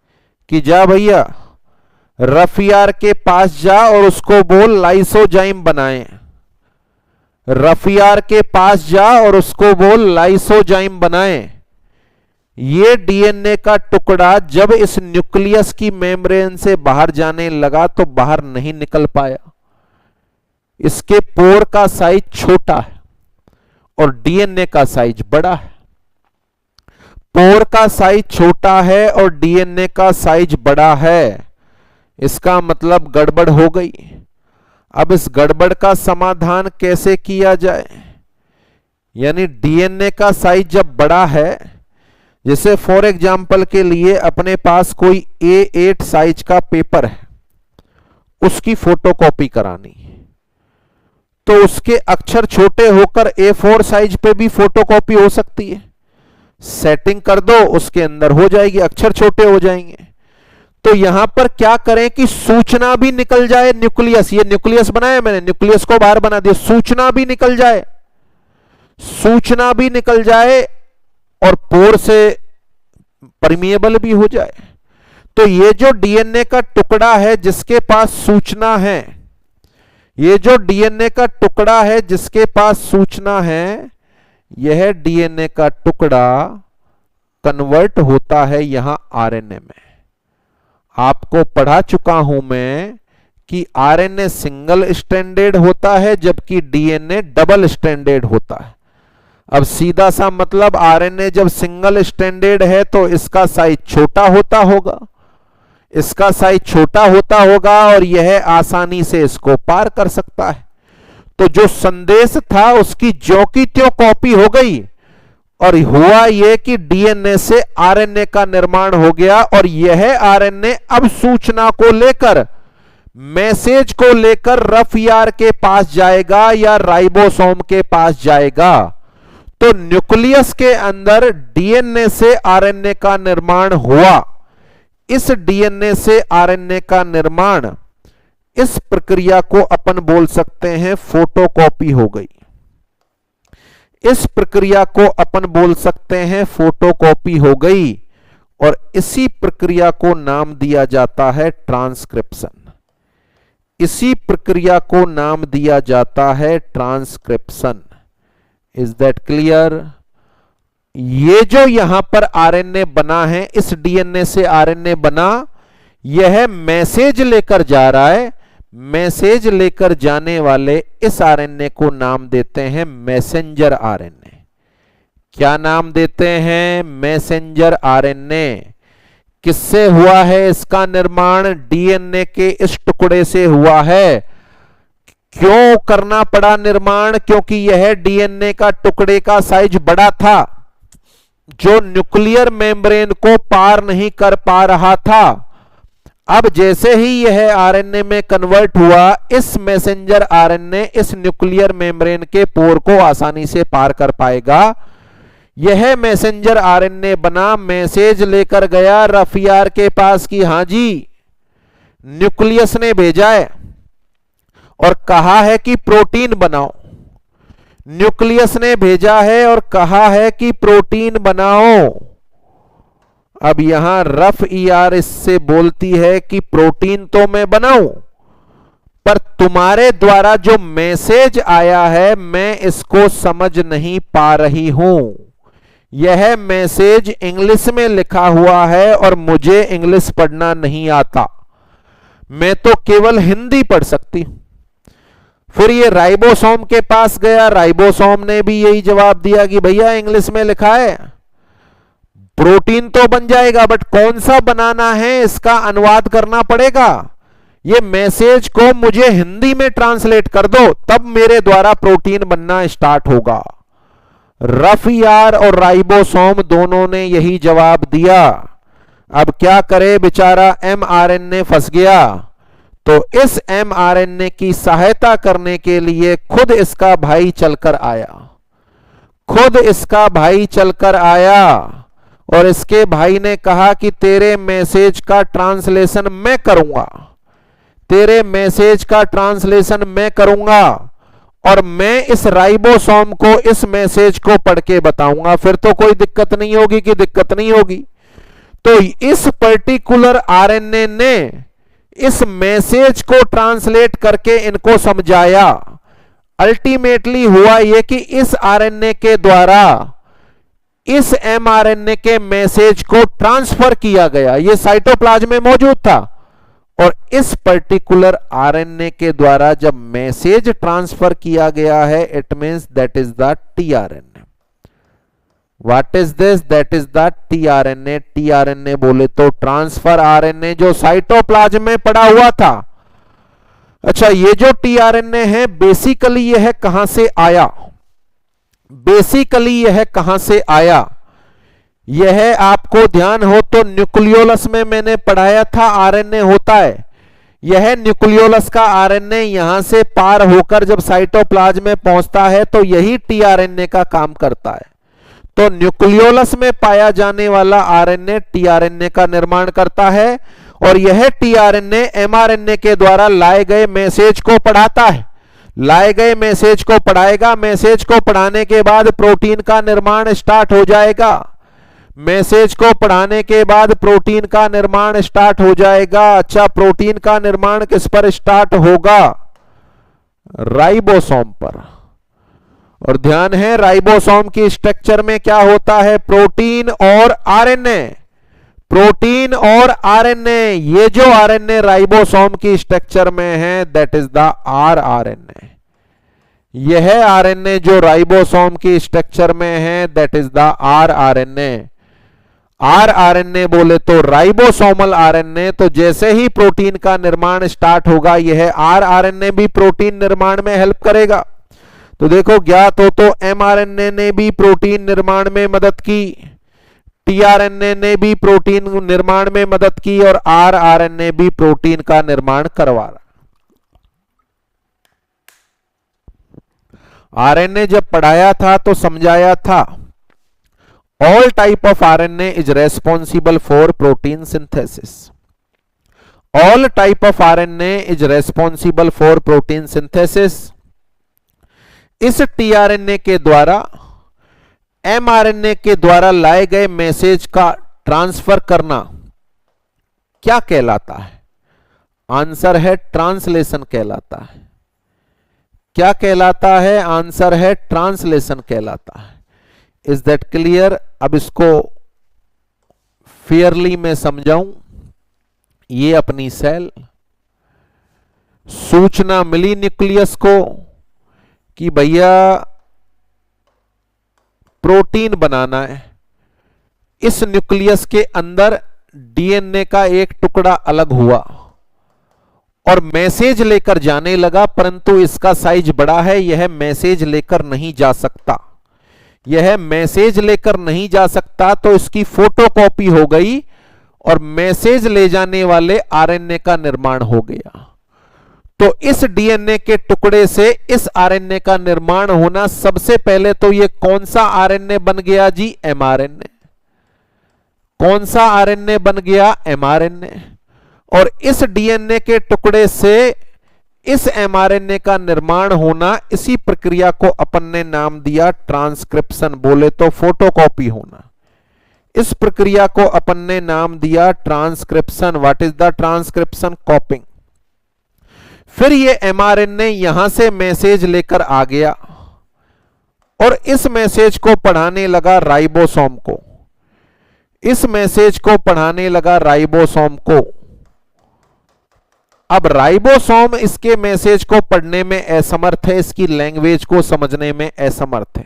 कि जा भैया रफ ईआर के पास जा और उसको बोल लाइसोजाइम बनाएं। रफ ईआर के पास जा और उसको बोल लाइसोजाइम बनाएं। ये डीएनए का टुकड़ा जब इस न्यूक्लियस की मेम्ब्रेन से बाहर जाने लगा तो बाहर नहीं निकल पाया, इसके पोर का साइज छोटा है और डीएनए का साइज बड़ा है। पोर का साइज छोटा है और डीएनए का साइज बड़ा है, इसका मतलब गड़बड़ हो गई। अब इस गड़बड़ का समाधान कैसे किया जाए? यानी डीएनए का साइज जब बड़ा है, जैसे फॉर एग्जांपल के लिए अपने पास कोई A8 साइज का पेपर है, उसकी फोटोकॉपी करानी, तो उसके अक्षर छोटे होकर A4 साइज पे भी फोटोकॉपी हो सकती है। सेटिंग कर दो, उसके अंदर हो जाएगी, अक्षर छोटे हो जाएंगे। तो यहां पर क्या करें कि सूचना भी निकल जाए, न्यूक्लियस, ये न्यूक्लियस बनाया मैंने, न्यूक्लियस को बाहर बना दिया, सूचना भी निकल जाए, सूचना भी निकल जाए और पोर से परमिएबल भी हो जाए। तो ये जो डीएनए का टुकड़ा है जिसके पास सूचना है, ये जो डीएनए का टुकड़ा है जिसके पास सूचना है, यह डीएनए का टुकड़ा कन्वर्ट होता है यहां आरएनए में। आपको पढ़ा चुका हूं मैं कि आरएनए सिंगल स्ट्रैंडेड होता है जबकि डीएनए डबल स्ट्रैंडेड होता है। अब सीधा सा मतलब आरएनए जब सिंगल स्ट्रैंडेड है तो इसका साइज छोटा होता होगा, इसका साइज छोटा होता होगा और यह आसानी से इसको पार कर सकता है। तो जो संदेश था उसकी ज्यों की त्यों कॉपी हो गई और हुआ यह कि डीएनए से आरएनए का निर्माण हो गया और यह आरएनए अब सूचना को लेकर, मैसेज को लेकर रफ यार के पास जाएगा या राइबोसोम के पास जाएगा। तो न्यूक्लियस के अंदर डीएनए से आरएनए का निर्माण हुआ। इस डीएनए से आरएनए का निर्माण, इस प्रक्रिया को अपन बोल सकते हैं फोटोकॉपी हो गई। इस प्रक्रिया को अपन बोल सकते हैं फोटोकॉपी हो गई और इसी प्रक्रिया को नाम दिया जाता है ट्रांसक्रिप्शन। इसी प्रक्रिया को नाम दिया जाता है ट्रांसक्रिप्शन। Is that clear? ये जो यहां पर आरएनए बना है, इस डीएनए से आरएनए बना, यह मैसेज लेकर जा रहा है। मैसेज लेकर जाने वाले इस आरएनए को नाम देते हैं मैसेंजर आरएनए। क्या नाम देते हैं? Messenger RNA. किससे हुआ है इसका निर्माण? डीएनए के इस टुकड़े से हुआ है। क्यों करना पड़ा निर्माण? क्योंकि यह डीएनए का टुकड़े का साइज बड़ा था, जो न्यूक्लियर मेम्ब्रेन को पार नहीं कर पा रहा था। अब जैसे ही यह आरएनए में कन्वर्ट हुआ, इस मैसेंजर आरएनए इस न्यूक्लियर मेम्ब्रेन के पोर को आसानी से पार कर पाएगा। यह मैसेंजर आरएनए बना, मैसेज लेकर गया रफ यार के पास कि हां जी, न्यूक्लियस ने भेजा है और कहा है कि प्रोटीन बनाओ। न्यूक्लियस ने भेजा है और कहा है कि प्रोटीन बनाओ। अब यहां रफ ईआर इससे बोलती है कि प्रोटीन तो मैं बनाऊं, पर तुम्हारे द्वारा जो मैसेज आया है मैं इसको समझ नहीं पा रही हूं। यह मैसेज इंग्लिश में लिखा हुआ है और मुझे इंग्लिश पढ़ना नहीं आता, मैं तो केवल हिंदी पढ़ सकती हूं। फिर ये राइबोसोम के पास गया, राइबोसोम ने भी यही जवाब दिया कि भैया इंग्लिश में लिखा है, प्रोटीन तो बन जाएगा बट कौन सा बनाना है इसका अनुवाद करना पड़ेगा। ये मैसेज को मुझे हिंदी में ट्रांसलेट कर दो, तब मेरे द्वारा प्रोटीन बनना स्टार्ट होगा। रफ यार और राइबोसोम दोनों ने यही जवाब दिया। अब क्या करे बेचारा एमआरएनए फंस गया। तो इस एमआरएनए की सहायता करने के लिए खुद इसका भाई चलकर आया। खुद इसका भाई चलकर आया और इसके भाई ने कहा कि तेरे मैसेज का ट्रांसलेशन मैं करूंगा, तेरे मैसेज का ट्रांसलेशन मैं करूंगा और मैं इस राइबोसोम को इस मैसेज को पढ़ के बताऊंगा, फिर तो कोई दिक्कत नहीं होगी कि दिक्कत नहीं होगी। तो इस पर्टिकुलर आरएनए ने इस मैसेज को ट्रांसलेट करके इनको समझाया। अल्टीमेटली हुआ यह कि इस आरएनए के द्वारा इस एमआरएनए के मैसेज को ट्रांसफर किया गया। यह साइटोप्लाज्म में मौजूद था और इस पर्टिकुलर आरएनए के द्वारा जब मैसेज ट्रांसफर किया गया है, it means that is the tRNA. What is this? That is the tRNA. TRNA बोले तो ट्रांसफर आरएनए जो साइटोप्लाज्म में पड़ा हुआ था। अच्छा, ये जो टीआरएनए है बेसिकली यह कहां से आया? बेसिकली यह कहां से आया? यह आपको ध्यान हो तो न्यूक्लियोलस में मैंने पढ़ाया था आरएनए होता है। यह न्यूक्लियोलस का आरएनए यहां से पार होकर जब साइटोप्लाज्म में पहुंचता है तो यही टीआरएनए का काम करता है। तो न्यूक्लियोलस में पाया जाने वाला आरएनए टीआरएनए का निर्माण करता है और यह टीआरएनए एमआरएनए के द्वारा लाए गए मैसेज को पढ़ाता है। लाए गए मैसेज को पढ़ाएगा। मैसेज को पढ़ाने के बाद प्रोटीन का निर्माण स्टार्ट हो जाएगा। मैसेज को पढ़ाने के बाद प्रोटीन का निर्माण स्टार्ट हो जाएगा। अच्छा, प्रोटीन का निर्माण किस पर स्टार्ट होगा? राइबोसोम पर। और ध्यान है, राइबोसोम की स्ट्रक्चर में क्या होता है? प्रोटीन और आरएनए। प्रोटीन और आरएनए, ये जो आरएनए राइबोसोम की स्ट्रक्चर में है दैट इज द आरआरएनए। यह आरएनए जो राइबोसोम की स्ट्रक्चर में है that is the rRNA. RRNA बोले तो राइबोसोमल आरएनए। तो जैसे ही प्रोटीन का निर्माण स्टार्ट होगा यह आरआरएनए भी प्रोटीन निर्माण में हेल्प करेगा। तो देखो, ज्ञात हो तो एमआरएनए ने भी प्रोटीन निर्माण में मदद की, टीआरएनए ने भी प्रोटीन निर्माण में मदद की और आरआरएनए भी प्रोटीन का निर्माण करवा रहा। आरएनए जब पढ़ाया था तो समझाया था all type of RNA is responsible for protein synthesis. All type of RNA is responsible for protein synthesis. इस टीआरएनए के द्वारा एमआरएनए के द्वारा लाए गए मैसेज का ट्रांसफर करना क्या कहलाता है? आंसर है ट्रांसलेशन कहलाता है। क्या कहलाता है? आंसर है ट्रांसलेशन कहलाता है। Is that clear? अब इसको फेयरली मैं समझाऊं। ये अपनी सेल, सूचना मिली न्यूक्लियस को कि भैया प्रोटीन बनाना है। इस न्यूक्लियस के अंदर डीएनए का एक टुकड़ा अलग हुआ और मैसेज लेकर जाने लगा, परंतु इसका साइज बड़ा है, यह मैसेज लेकर नहीं जा सकता। यह मैसेज लेकर नहीं जा सकता तो इसकी फोटोकॉपी हो गई और मैसेज ले जाने वाले आरएनए का निर्माण हो गया। तो इस डीएनए के टुकड़े से इस आरएनए का निर्माण होना, सबसे पहले तो ये कौन सा आरएनए बन गया जी? एमआरएनए। कौन सा आरएनए बन गया? एमआरएनए। और इस डीएनए के टुकड़े से इस एमआरएनए का निर्माण होना, इसी प्रक्रिया को अपन ने नाम दिया ट्रांसक्रिप्शन, बोले तो फोटोकॉपी होना। इस प्रक्रिया को अपन ने नाम दिया transcription. What is the transcription? कॉपिंग। फिर ये एमआरएनए यहां से मैसेज लेकर आ गया और इस मैसेज को पढ़ाने लगा राइबोसोम को। इस मैसेज को पढ़ाने लगा राइबोसोम को। अब राइबोसोम इसके मैसेज को पढ़ने में असमर्थ है, इसकी लैंग्वेज को समझने में असमर्थ है।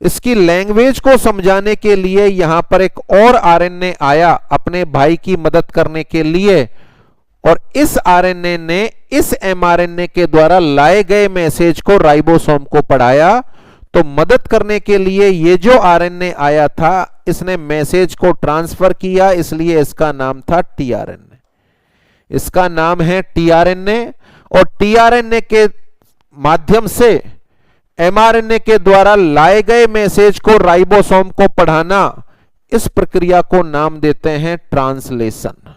इसकी लैंग्वेज को समझाने के लिए यहां पर एक और आरएनए आया अपने भाई की मदद करने के लिए, और इस आरएनए ने इस एमआरएनए के द्वारा लाए गए मैसेज को राइबोसोम को पढ़ाया। तो मदद करने के लिए ये जो आरएनए आया था, इसने मैसेज को ट्रांसफर किया, इसलिए इसका नाम था टीआरएनए। इसका नाम है टीआरएनए। और टीआरएनए के माध्यम से एमआरएनए के द्वारा लाए गए मैसेज को राइबोसोम को पढ़ाना, इस प्रक्रिया को नाम देते हैं ट्रांसलेशन।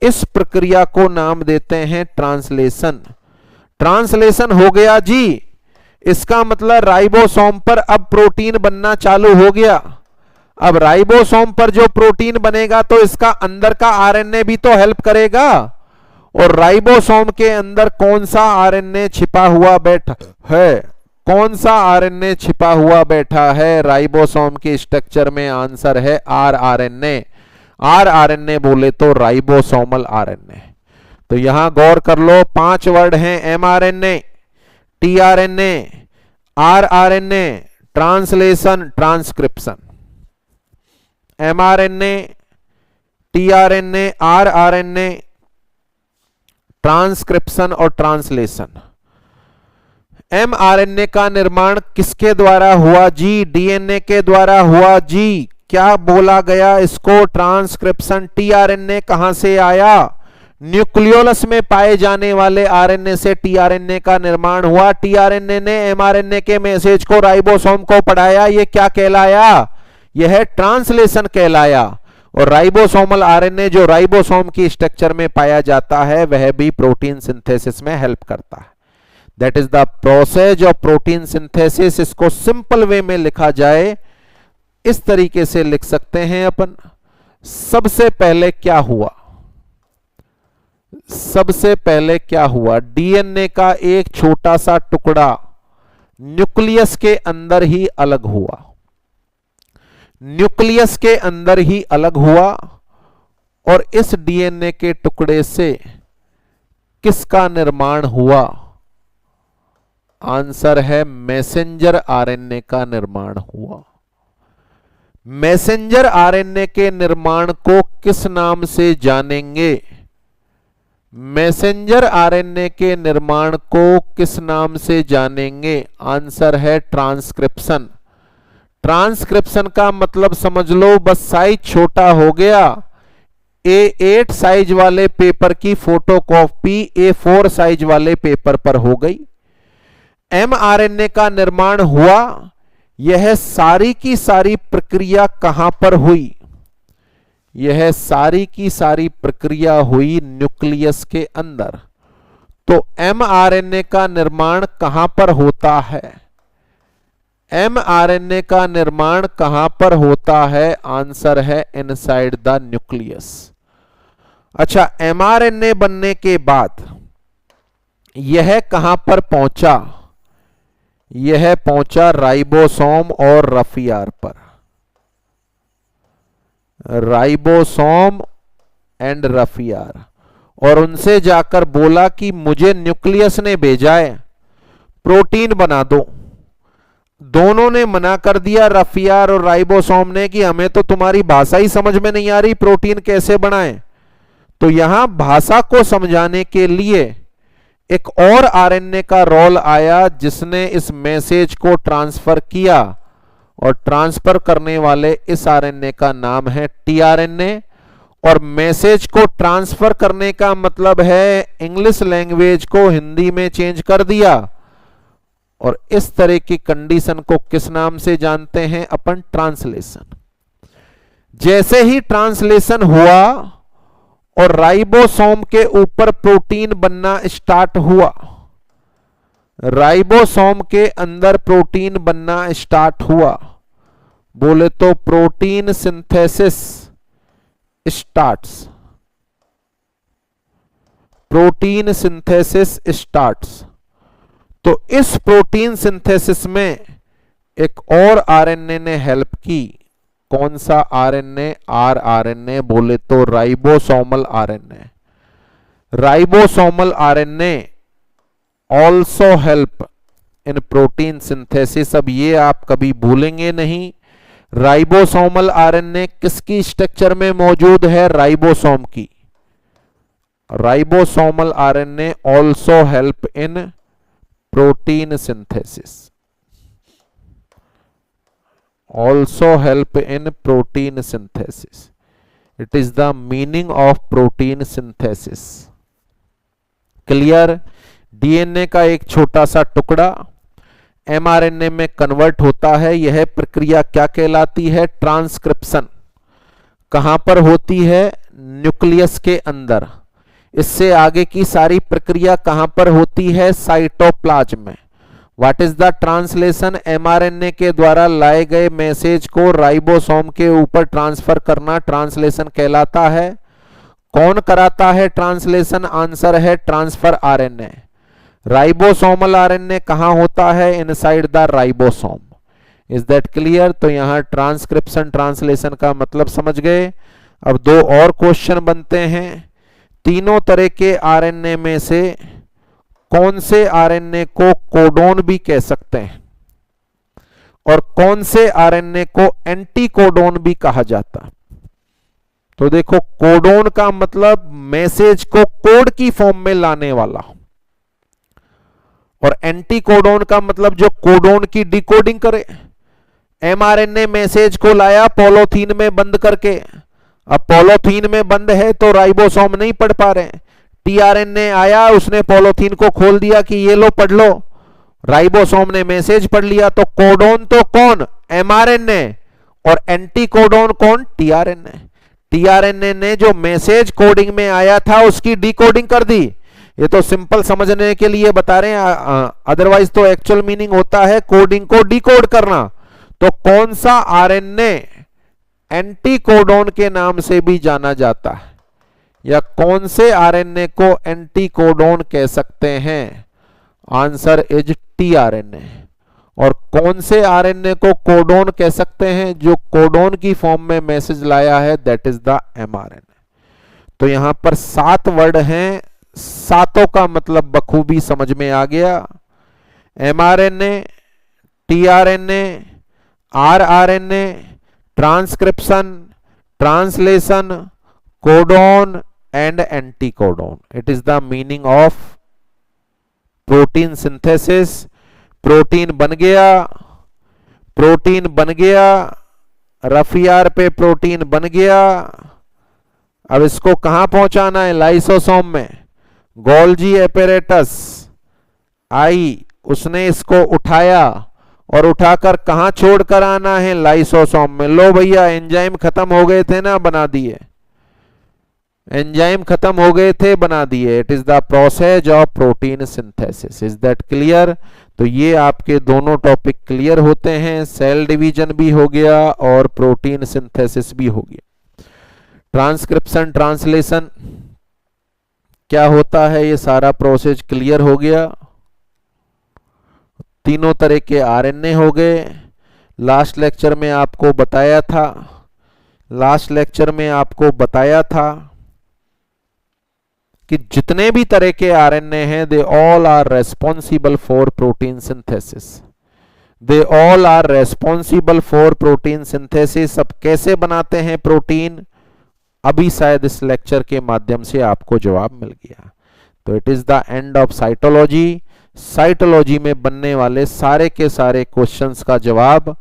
इस प्रक्रिया को नाम देते हैं ट्रांसलेशन। ट्रांसलेशन हो गया जी। इसका मतलब राइबोसोम पर अब प्रोटीन बनना चालू हो गया। अब राइबोसोम पर जो प्रोटीन बनेगा तो इसका अंदर का आरएनए भी तो हेल्प करेगा। और राइबोसोम के अंदर कौन सा आरएनए छिपा हुआ बैठा है? कौन सा आरएनए छिपा हुआ बैठा है राइबोसोम के स्ट्रक्चर में? आंसर है आरआरएनए। आरएनए बोले तो राइबोसोमल आरएनए। तो यहां गौर कर लो, 5 वर्ड हैं, mRNA, tRNA, rRNA, translation, transcription. MRNA, tRNA, rRNA, transcription और ट्रांसलेशन। एमआरएनए का निर्माण किसके द्वारा हुआ जी? डीएनए के द्वारा हुआ जी। क्या बोला गया इसको? ट्रांसक्रिप्शन। टीआरएनए कहां से आया? न्यूक्लियोलस में पाए जाने वाले आरएनए से टीआरएनए का निर्माण हुआ। टीआरएनए ने एमआरएनए के मैसेज को राइबोसोम को पढ़ाया। यह क्या कहलाया? यह ट्रांसलेशन कहलाया। और राइबोसोमल आरएनए जो राइबोसोम की स्ट्रक्चर में पाया जाता है वह भी प्रोटीन सिंथेसिस में हेल्प करता है। That is the process of protein synthesis. इसको सिंपल वे में लिखा जाए इस तरीके से लिख सकते हैं अपन। सबसे पहले क्या हुआ? सबसे पहले क्या हुआ? डीएनए का एक छोटा सा टुकड़ा न्यूक्लियस के अंदर ही अलग हुआ। न्यूक्लियस के अंदर ही अलग हुआ और इस डीएनए के टुकड़े से किसका निर्माण हुआ? आंसर है मैसेंजर आरएनए का निर्माण हुआ। मैसेंजर आरएनए के निर्माण को किस नाम से जानेंगे? मैसेंजर आरएनए के निर्माण को किस नाम से जानेंगे? आंसर है ट्रांसक्रिप्शन। ट्रांसक्रिप्शन का मतलब समझ लो, बस साइज छोटा हो गया। A8 साइज वाले पेपर की फोटोकॉपी A4 साइज वाले पेपर पर हो गई। एमआरएनए का निर्माण हुआ। यह सारी की सारी प्रक्रिया कहां पर हुई? यह सारी की सारी प्रक्रिया हुई न्यूक्लियस के अंदर। तो एमआरएनए का निर्माण कहां पर होता है? एमआरएनए का निर्माण कहां पर होता है? आंसर है इनसाइड द न्यूक्लियस। अच्छा, एमआरएनए बनने के बाद यह कहां पर पहुंचा? यह पहुंचा राइबोसोम और रफियार पर। Ribosome and रफियार। और उनसे जाकर बोला कि मुझे न्यूक्लियस ने भेजा है, प्रोटीन बना दो। दोनों ने मना कर दिया, रफियार और राइबोसोम ने, कि हमें तो तुम्हारी भाषा ही समझ में नहीं आ रही, प्रोटीन कैसे बनाएं। तो यहां भाषा को समझाने के लिए एक और आरएनए का रोल आया जिसने इस मैसेज को ट्रांसफर किया। और ट्रांसफर करने वाले इस आरएनए का नाम है टीआरएनए। और मैसेज को ट्रांसफर करने का मतलब है इंग्लिश लैंग्वेज को हिंदी में चेंज कर दिया। और इस तरह की कंडीशन को किस नाम से जानते हैं अपन? ट्रांसलेशन। जैसे ही ट्रांसलेशन हुआ और राइबोसोम के ऊपर प्रोटीन बनना स्टार्ट हुआ, राइबोसोम के अंदर प्रोटीन बनना स्टार्ट हुआ, बोले तो protein synthesis starts. Protein synthesis starts. तो इस प्रोटीन सिंथेसिस में एक और आरएनए ने हेल्प की। कौन सा आरएनए? आरआरएनए, बोले तो ribosomal RNA. Ribosomal RNA also help in protein synthesis. अब ये आप कभी भूलेंगे नहीं। राइबोसोमल आरएनए किसकी स्ट्रक्चर में मौजूद है? राइबोसोम की। Ribosomal RNA also help in protein synthesis. Also help in protein synthesis. It is the meaning of protein synthesis. Clear? DNA का एक छोटा सा टुकड़ा एमआरएनए में कन्वर्ट होता है। यह प्रक्रिया क्या कहलाती है? ट्रांसक्रिप्शन। कहां पर होती है? न्यूक्लियस के अंदर। इससे आगे की सारी प्रक्रिया कहां पर होती है? साइटोप्लाज्म में। What is the translation? MRNA के द्वारा लाए गए मैसेज को राइबोसोम के ऊपर ट्रांसफर करना ट्रांसलेशन कहलाता है। कौन कराता है ट्रांसलेशन? आंसर है ट्रांसफर आरएनए। राइबोसोमल आरएनए कहां होता है? Inside the ribosome. Is that clear? तो यहां ट्रांसक्रिप्शन ट्रांसलेशन का मतलब समझ गए। अब दो और क्वेश्चन बनते हैं। तीनों तरह के आरएनए में से कौन से आरएनए को कोडोन भी कह सकते हैं और कौन से आरएनए को एंटी कोडोन भी कहा जाता है? तो देखो, कोडोन का मतलब मैसेज को कोड की फॉर्म में लाने वाला, और एंटी कोडोन का मतलब जो कोडोन की डिकोडिंग करे। एमआरएनए मैसेज को लाया पॉलीथीन में बंद करके, अब पॉलीथीन में बंद है तो राइबोसोम नहीं पढ़ पा रहे। टीआरएनए आया, उसने पॉलीथीन को खोल दिया कि ये लो पढ़ लो, राइबोसोम ने मैसेज पढ़ लिया। तो कोडोन तो कौन? एमआरएनए, और एंटी कोडोन कौन? टीआरएनए। टीआरएनए ने जो मैसेज कोडिंग में आया था उसकी डिकोडिंग कर दी। ये तो सिंपल समझने के लिए बता रहे हैं, अदरवाइज तो एक्चुअल मीनिंग होता है कोडिंग को डिकोड करना। तो कौन सा आरएनए एंटी कोडोन के नाम से भी जाना जाता है, या कौन से आरएनए को एंटी कोडोन कह सकते हैं? Answer is tRNA. और कौन से आरएनए को कोडोन कह सकते हैं? जो कोडोन की फॉर्म में मैसेज लाया है, दैट इज द एमआरएनए। तो यहां पर 7 वर्ड हैं, सातों का मतलब बखूबी समझ में आ गया। MRNA, tRNA, rRNA, transcription, translation, codon and anti codon. It is the meaning of protein synthesis. Protein बन गया, प्रोटीन बन गया, रफियार पे प्रोटीन बन गया। अब इसको कहां पहुंचाना है? लाइसोसोम में। गोल्जी एपेरेटस आई, उसने इसको उठाया और उठाकर कहां छोड़कर आना है? लाइसोसोम में। लो भैया, एंजाइम खत्म हो गए थे ना, बना दिए। एंजाइम खत्म हो गए थे, बना दिए। It is the process of protein synthesis. Is that clear? तो ये आपके दोनों टॉपिक क्लियर होते हैं। सेल डिवीजन भी हो गया और प्रोटीन सिंथेसिस भी हो गया। ट्रांसक्रिप्शन, ट्रांसलेशन क्या होता है, ये सारा प्रोसेस क्लियर हो गया। तीनों तरह के आरएनए हो गए। लास्ट लेक्चर में आपको बताया था कि जितने भी तरह के आरएनए हैं, they all are responsible for protein synthesis. They all are responsible for protein synthesis. अब कैसे बनाते हैं प्रोटीन, अभी शायद इस लेक्चर के माध्यम से आपको जवाब मिल गया। तो it is the end of cytology. Cytology में बनने वाले सारे के सारे क्वेश्चंस का जवाब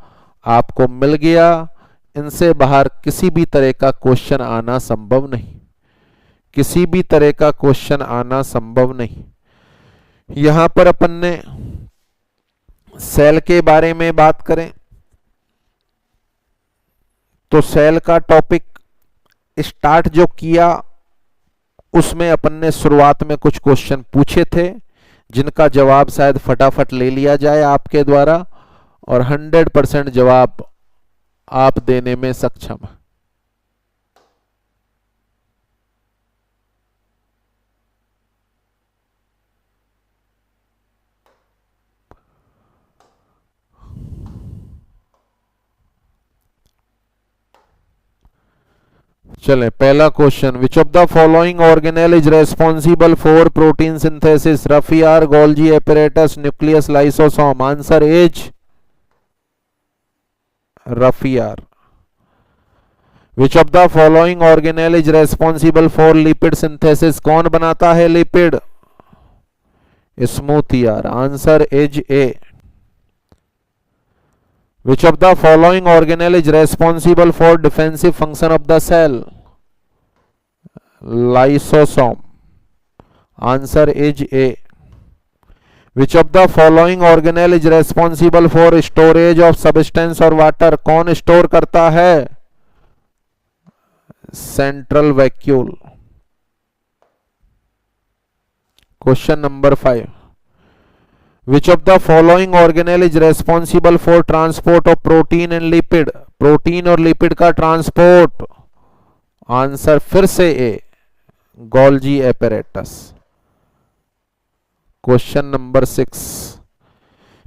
आपको मिल गया। इनसे बाहर किसी भी तरह का क्वेश्चन आना संभव नहीं, किसी भी तरह का क्वेश्चन आना संभव नहीं। यहां पर अपन ने सेल के बारे में बात करें तो सेल का टॉपिक स्टार्ट जो किया, उसमें अपन ने शुरुआत में कुछ क्वेश्चन पूछे थे जिनका जवाब शायद फटाफट ले लिया जाए आपके द्वारा, और 100% जवाब आप देने में सक्षम है। चलें, पहला question, which of the following organelle is responsible for protein synthesis? रफियार, Golgi apparatus, nucleus, lysosome. Answer is रफियार। Which of the following organelle is responsible for lipid synthesis? कौन बनाता है lipid? Smooth ER. Answer is A. Which of the following organelle is responsible for defensive function of the cell? Lysosome. Answer is A. Which of the following organelle is responsible for storage of substance or water? कौन store करता है? Central vacuole. Question number 5. Which of the following organelle is responsible for transport of protein and lipid? Protein और lipid का transport. Answer फिर से ए, Golgi apparatus. Question number 6,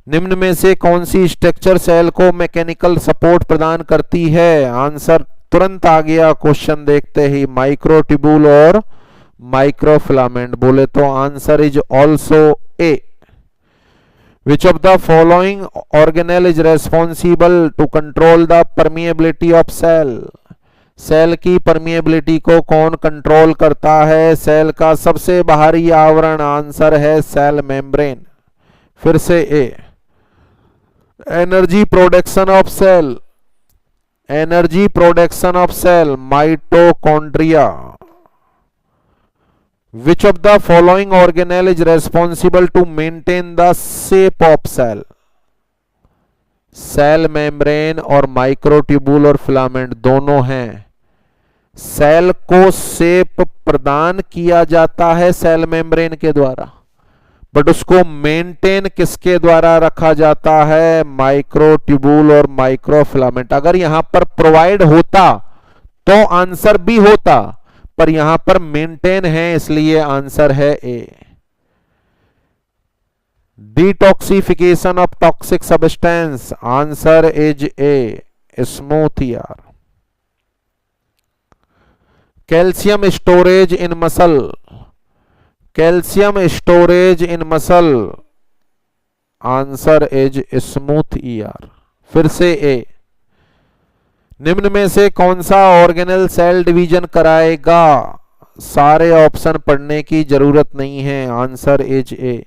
निम्न में से कौन सी स्ट्रक्चर सेल को मैकेनिकल सपोर्ट प्रदान करती है? आंसर तुरंत आ गया क्वेश्चन देखते ही, माइक्रोट्यूबुल और माइक्रोफिलामेंट बोले तो answer is also a. Which of the following organelle is responsible to control the permeability of cell? Cell की परमिएबिलिटी को कौन कंट्रोल करता है? सेल का सबसे बाहरी आवरण, आंसर है सेल मेम्ब्रेन। फिर से A. Energy production of cell, energy production of cell, mitochondria. Which of the following organelle is responsible to maintain the shape of cell? Cell membrane और माइक्रोट्यूबुल और फिलामेंट दोनों हैं। सेल को shape प्रदान किया जाता है सेल मेम्ब्रेन के द्वारा, बट उसको मेंटेन किसके द्वारा रखा जाता है? माइक्रोट्यूबुल और माइक्रोफिलामेंट। अगर यहां पर प्रोवाइड होता तो आंसर बी होता, पर यहां पर मेंटेन है, इसलिए आंसर है A. Detoxification of toxic substance, answer is A, smooth ER. Calcium storage in muscle, calcium storage in muscle, answer is smooth ER. फिर से ए। निम्न में से कौन सा ऑर्गेनल सेल डिवीजन कराएगा? सारे ऑप्शन पढ़ने की जरूरत नहीं है, आंसर इज ए।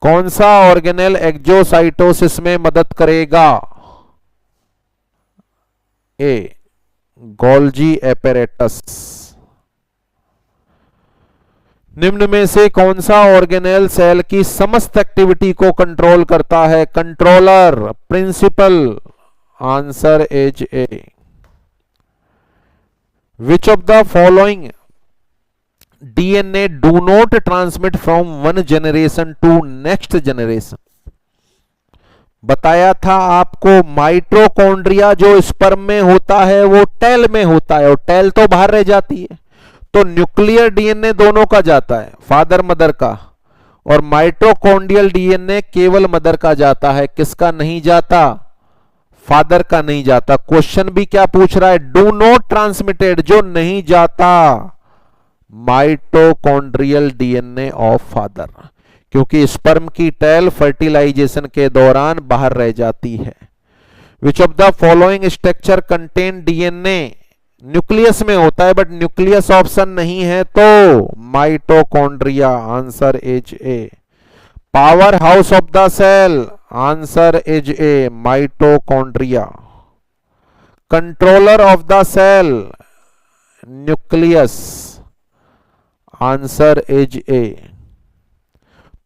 कौन सा ऑर्गेनल एक्जोसाइटोसिस में मदद करेगा? ए, गोल्जी एपेरेटस। निम्न में से कौन सा ऑर्गेनल सेल की समस्त एक्टिविटी को कंट्रोल करता है? Controller, principal, answer is A. Which of the following DNA do not transmit from one generation to next generation? बताया था आपको, माइटोकॉन्ड्रिया जो स्पर्म में होता है वो टेल में होता है, और टेल तो बाहर रह जाती है, तो न्यूक्लियर डीएनए दोनों का जाता है, फादर मदर का, और माइटोकॉन्ड्रियल डीएनए केवल मदर का जाता है। किसका नहीं जाता? फादर का नहीं जाता। क्वेश्चन भी क्या पूछ रहा है? डू नॉट ट्रांसमिटेड, जो नहीं जाता माइटोकॉन्ड्रियल डीएनए ऑफ फादर, क्योंकि स्पर्म की टेल फर्टिलाइजेशन के दौरान बाहर रह जाती है। Which of the following structure contain DNA? Nucleus में होता है, बट न्यूक्लियस ऑप्शन नहीं है, तो mitochondria, answer is A. Power house of the cell, answer is A, mitochondria. Controller of the cell, nucleus, answer is A.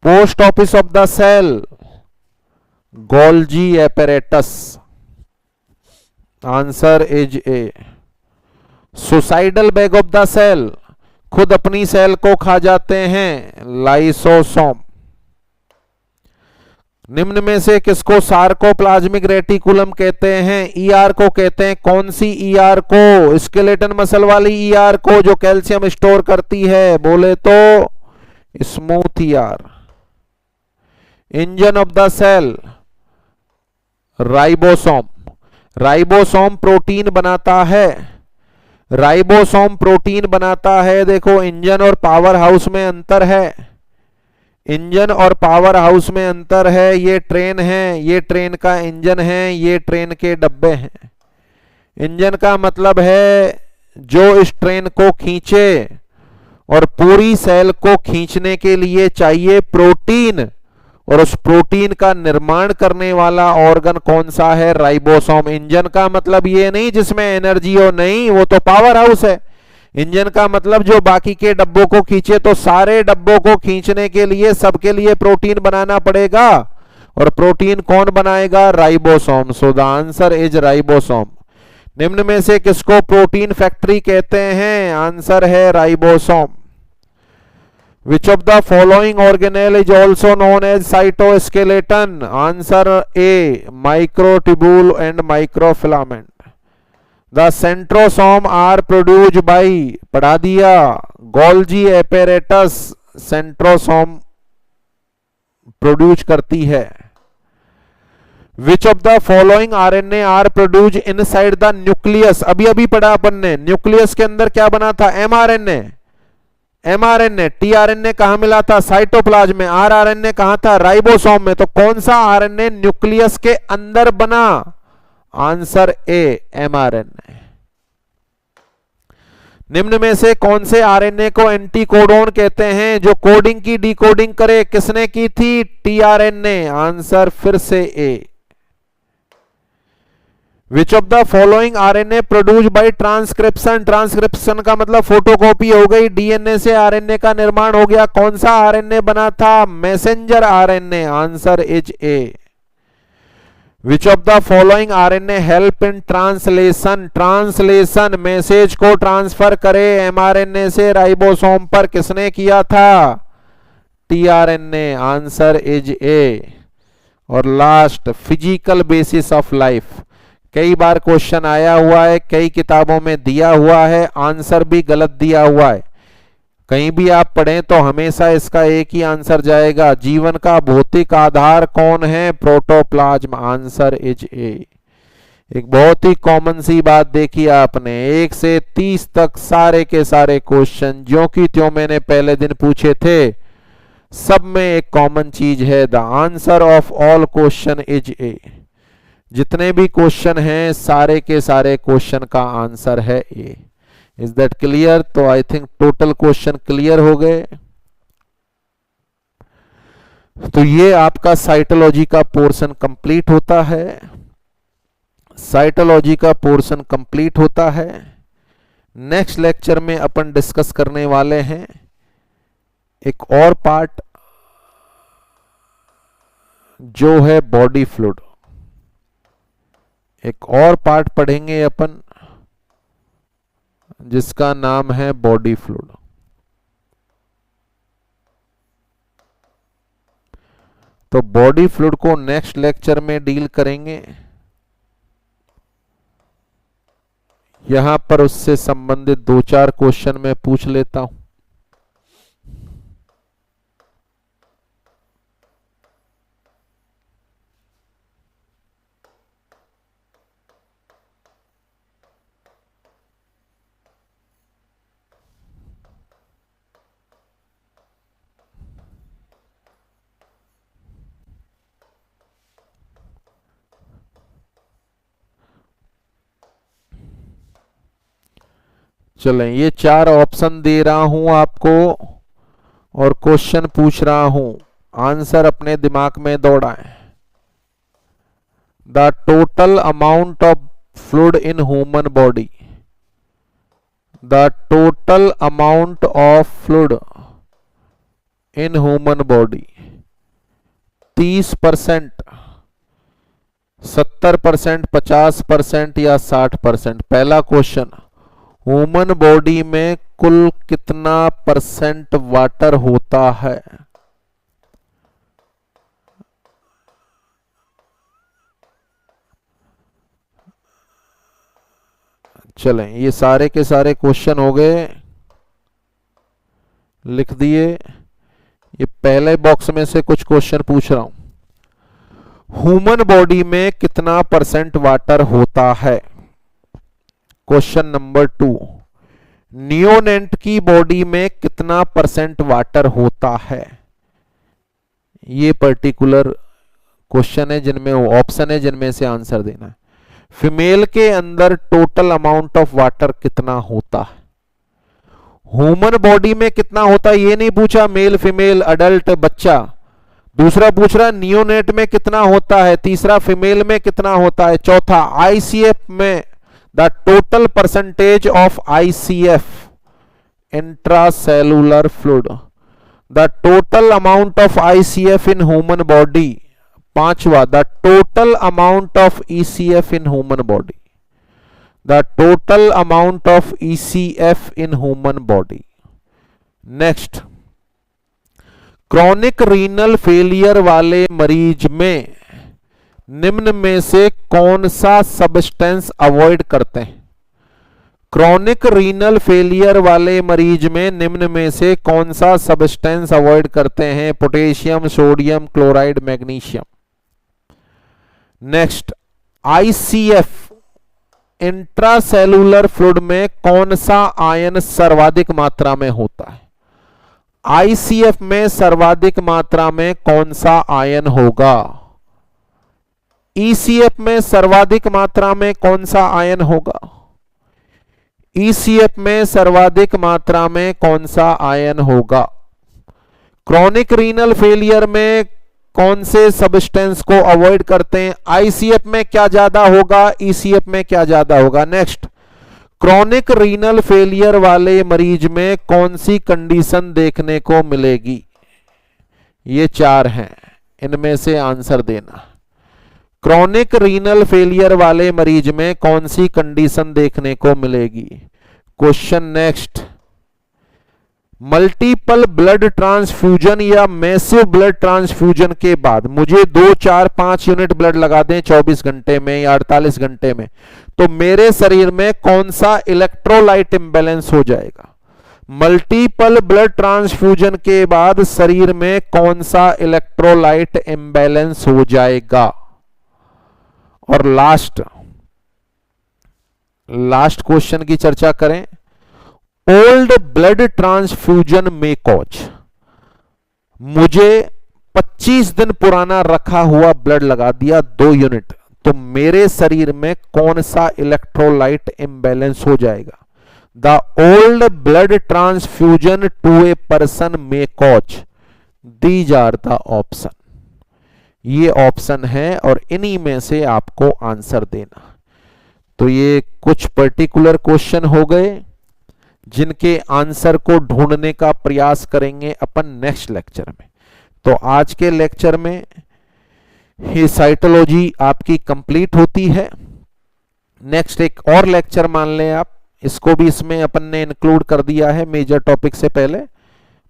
Post office of the cell, Golgi apparatus, answer is A. Suicidal bag of the cell, खुद अपनी cell को खा जाते हैं, lysosome. निम्न में से किसको सार्कोप्लाज्मिक रेटिकुलम कहते हैं? ईआर को कहते हैं। कौन सी ईआर को? स्केलेटन मसल वाली ईआर को, जो कैल्शियम स्टोर करती है, बोले तो smooth ER. Engine of the cell, ribosome. Ribosome protein बनाता है, राइबोसोम प्रोटीन बनाता है। देखो, इंजन और पावर हाउस में अंतर है, इंजन और पावर हाउस में अंतर है। ये ट्रेन है, ये ट्रेन का इंजन है, ये ट्रेन के डब्बे हैं। इंजन का मतलब है जो इस ट्रेन को खींचे, और पूरी सेल को खींचने के लिए चाहिए प्रोटीन, और उस प्रोटीन का निर्माण करने वाला ऑर्गन कौन सा है? राइबोसोम। इंजन का मतलब ये नहीं जिसमें एनर्जी हो, नहीं, वो तो पावर हाउस है। इंजन का मतलब जो बाकी के डब्बों को खींचे, तो सारे डब्बों को खींचने के लिए सबके लिए प्रोटीन बनाना पड़ेगा, और प्रोटीन कौन बनाएगा? Ribosome. So the answer is ribosome. निम्न में से किसको प्रोटीन फैक्ट्री कहते हैं? आंसर है ribosome. Which of the following organelle is also known as cytoskeleton? Answer A, microtubule and microfilament. The centrosome are produced by, पढ़ा दिया, गोल्जी एपेरेटस सेंट्रोसोम प्रोड्यूस करती है। Which of the following RNA are produce inside the nucleus. अभी अभी पढ़ा अपन ने, nucleus के अंदर क्या बना था, एमआरएनए। एमआरएनए, टीआरएनए कहां मिला था, साइटोप्लाज्म में। आरआरएनए कहां था, राइबोसोम में। तो कौन सा आरएनए न्यूक्लियस के अंदर बना, आंसर ए, एमआरएनए। निम्न में से कौन से आरएनए को एंटीकोडोन कहते हैं, जो कोडिंग की डिकोडिंग करे, किसने की थी, टीआरएनए। आंसर फिर से A. Which of the following RNA produce by transcription. Transcription का मतलब फोटोकॉपी हो गई, डीएनए से आरएनए का निर्माण हो गया। कौन सा आरएनए बना था, messenger RNA. Answer is A. Which of the following RNA help in translation. Translation, message को ट्रांसफर करे एमआरएनए से राइबोसोम पर, किसने किया था, टीआरएनए। Answer is A. और last, physical basis of life. कई बार क्वेश्चन आया हुआ है, कई किताबों में दिया हुआ है, आंसर भी गलत दिया हुआ है। कहीं भी आप पढ़ें तो हमेशा इसका एक ही आंसर जाएगा, जीवन का भौतिक आधार कौन है, प्रोटोप्लाज्म। आंसर इज ए। एक बहुत ही कॉमन सी बात देखी आपने, 1 से 30 तक सारे के सारे क्वेश्चन ज्यों की त्यों मैंने पहले दिन पूछे थे, सब में एक कॉमन चीज है, the answer of all question is a. जितने भी क्वेश्चन हैं सारे के सारे क्वेश्चन का आंसर है ए। Is that clear? तो I think total question clear हो गए। तो ये आपका साइटोलॉजी का पोर्शन कंप्लीट होता है। साइटोलॉजी का पोर्शन कंप्लीट होता है। नेक्स्ट लेक्चर में अपन डिस्कस करने वाले हैं एक और पार्ट, जो है बॉडी फ्लूइड। एक और पार्ट पढ़ेंगे अपन जिसका नाम है बॉडी फ्लूइड। तो बॉडी फ्लूइड को नेक्स्ट लेक्चर में डील करेंगे। यहां पर उससे संबंधित 2-4 क्वेश्चन मैं पूछ लेता हूं। चलें, ये 4 ऑप्शन दे रहा हूं आपको और क्वेश्चन पूछ रहा हूं, आंसर अपने दिमाग में दौड़ाएं। The total amount of fluid in human body. The total amount of fluid in human body 30%, 70%, 50% या 60%। पहला क्वेश्चन, ह्यूमन बॉडी में कुल कितना % वाटर होता है? चलें, ये सारे के सारे क्वेश्चन हो गए, लिख दिए। ये पहले बॉक्स में से कुछ क्वेश्चन पूछ रहा हूं। ह्यूमन बॉडी में कितना % वाटर होता है? क्वेश्चन नंबर 2, नियोनेंट की बॉडी में कितना % वाटर होता है? ये पर्टिकुलर क्वेश्चन है, जिनमें ऑप्शन है, जिनमें से आंसर देना है। फीमेल के अंदर टोटल अमाउंट ऑफ वाटर कितना होता है? ह्यूमन बॉडी में कितना होता है ये नहीं पूछा, मेल फीमेल अडल्ट बच्चा। दूसरा पूछ रहा नियोनेट में कितना होता है, तीसरा फीमेल में कितना होता है, चौथा आईसीएफ में the total percentage of ICF intracellular fluid, the total amount of ICF in human body. पांचवा, the total amount of ECF in human body, the total amount of ECF in human body. Next, chronic renal failure वाले मरीज में निम्न में से कौन सा substance avoid करते हैं? क्रॉनिक रीनल फेलियर वाले मरीज में निम्न में से कौन सा सब्सटेंस अवॉइड करते हैं? Potassium, sodium chloride, magnesium. Next, ICF intracellular fluid में कौन सा आयन सर्वाधिक मात्रा में होता है? आईसीएफ में सर्वाधिक मात्रा में कौन सा आयन होगा? ईसीएफ में सर्वाधिक मात्रा में कौन सा आयन होगा? ईसीएफ में सर्वाधिक मात्रा में कौन सा आयन होगा? क्रॉनिक रीनल फेलियर में कौन से सब्सटेंस को अवॉइड करते हैं? आईसीएफ में क्या ज्यादा होगा, ईसीएफ में क्या ज्यादा होगा? नेक्स्ट, क्रॉनिक रीनल फेलियर वाले मरीज में कौन सी कंडीशन देखने को मिलेगी? ये चार हैं, इनमें से आंसर देना। क्रॉनिक रीनल फेलियर वाले मरीज में कौन सी कंडीशन देखने को मिलेगी? Question next, multiple blood transfusion या मैसिव ब्लड ट्रांसफ्यूजन के बाद मुझे 2, 4, 5 यूनिट ब्लड लगा दें 24 घंटे में या 48 घंटे में, तो मेरे शरीर में कौन सा इलेक्ट्रोलाइट इंबैलेंस हो जाएगा? मल्टीपल ब्लड ट्रांसफ्यूजन के बाद शरीर में कौन सा इलेक्ट्रोलाइट इंबैलेंस हो जाएगा? और लास्ट क्वेश्चन की चर्चा करें। ओल्ड ब्लड ट्रांसफ्यूजन में कॉज, मुझे 25 दिन पुराना रखा हुआ ब्लड लगा दिया 2 यूनिट, तो मेरे शरीर में कौन सा इलेक्ट्रोलाइट इंबैलेंस हो जाएगा? The old blood transfusion to a person में cause, these are the option. ये ऑप्शन है और इन्हीं में से आपको आंसर देना। तो ये कुछ पर्टिकुलर क्वेश्चन हो गए जिनके आंसर को ढूंढने का प्रयास करेंगे अपन नेक्स्ट लेक्चर में। तो आज के लेक्चर में ये साइटोलॉजी आपकी कंप्लीट होती है। नेक्स्ट एक और लेक्चर मान लें आप, इसको भी इसमें अपन ने इंक्लूड कर दिया है मेजर टॉपिक से पहले,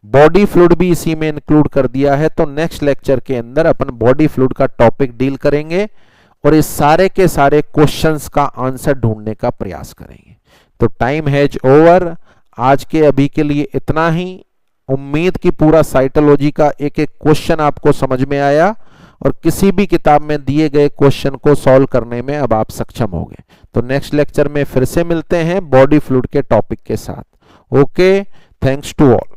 बॉडी फ्लूइड भी इसी में इंक्लूड कर दिया है। तो नेक्स्ट लेक्चर के अंदर अपन बॉडी फ्लूइड का टॉपिक डील करेंगे और इस सारे के सारे क्वेश्चंस का आंसर ढूंढने का प्रयास करेंगे। तो टाइम हैज ओवर, आज के अभी के लिए इतना ही। उम्मीद की पूरा साइटोलॉजी का एक एक क्वेश्चन आपको समझ में आया और किसी भी किताब में दिए गए क्वेश्चन को सॉल्व करने में अब आप सक्षम होंगे। तो नेक्स्ट लेक्चर में फिर से मिलते हैं बॉडी फ्लूइड के टॉपिक के साथ। Okay, thanks to all.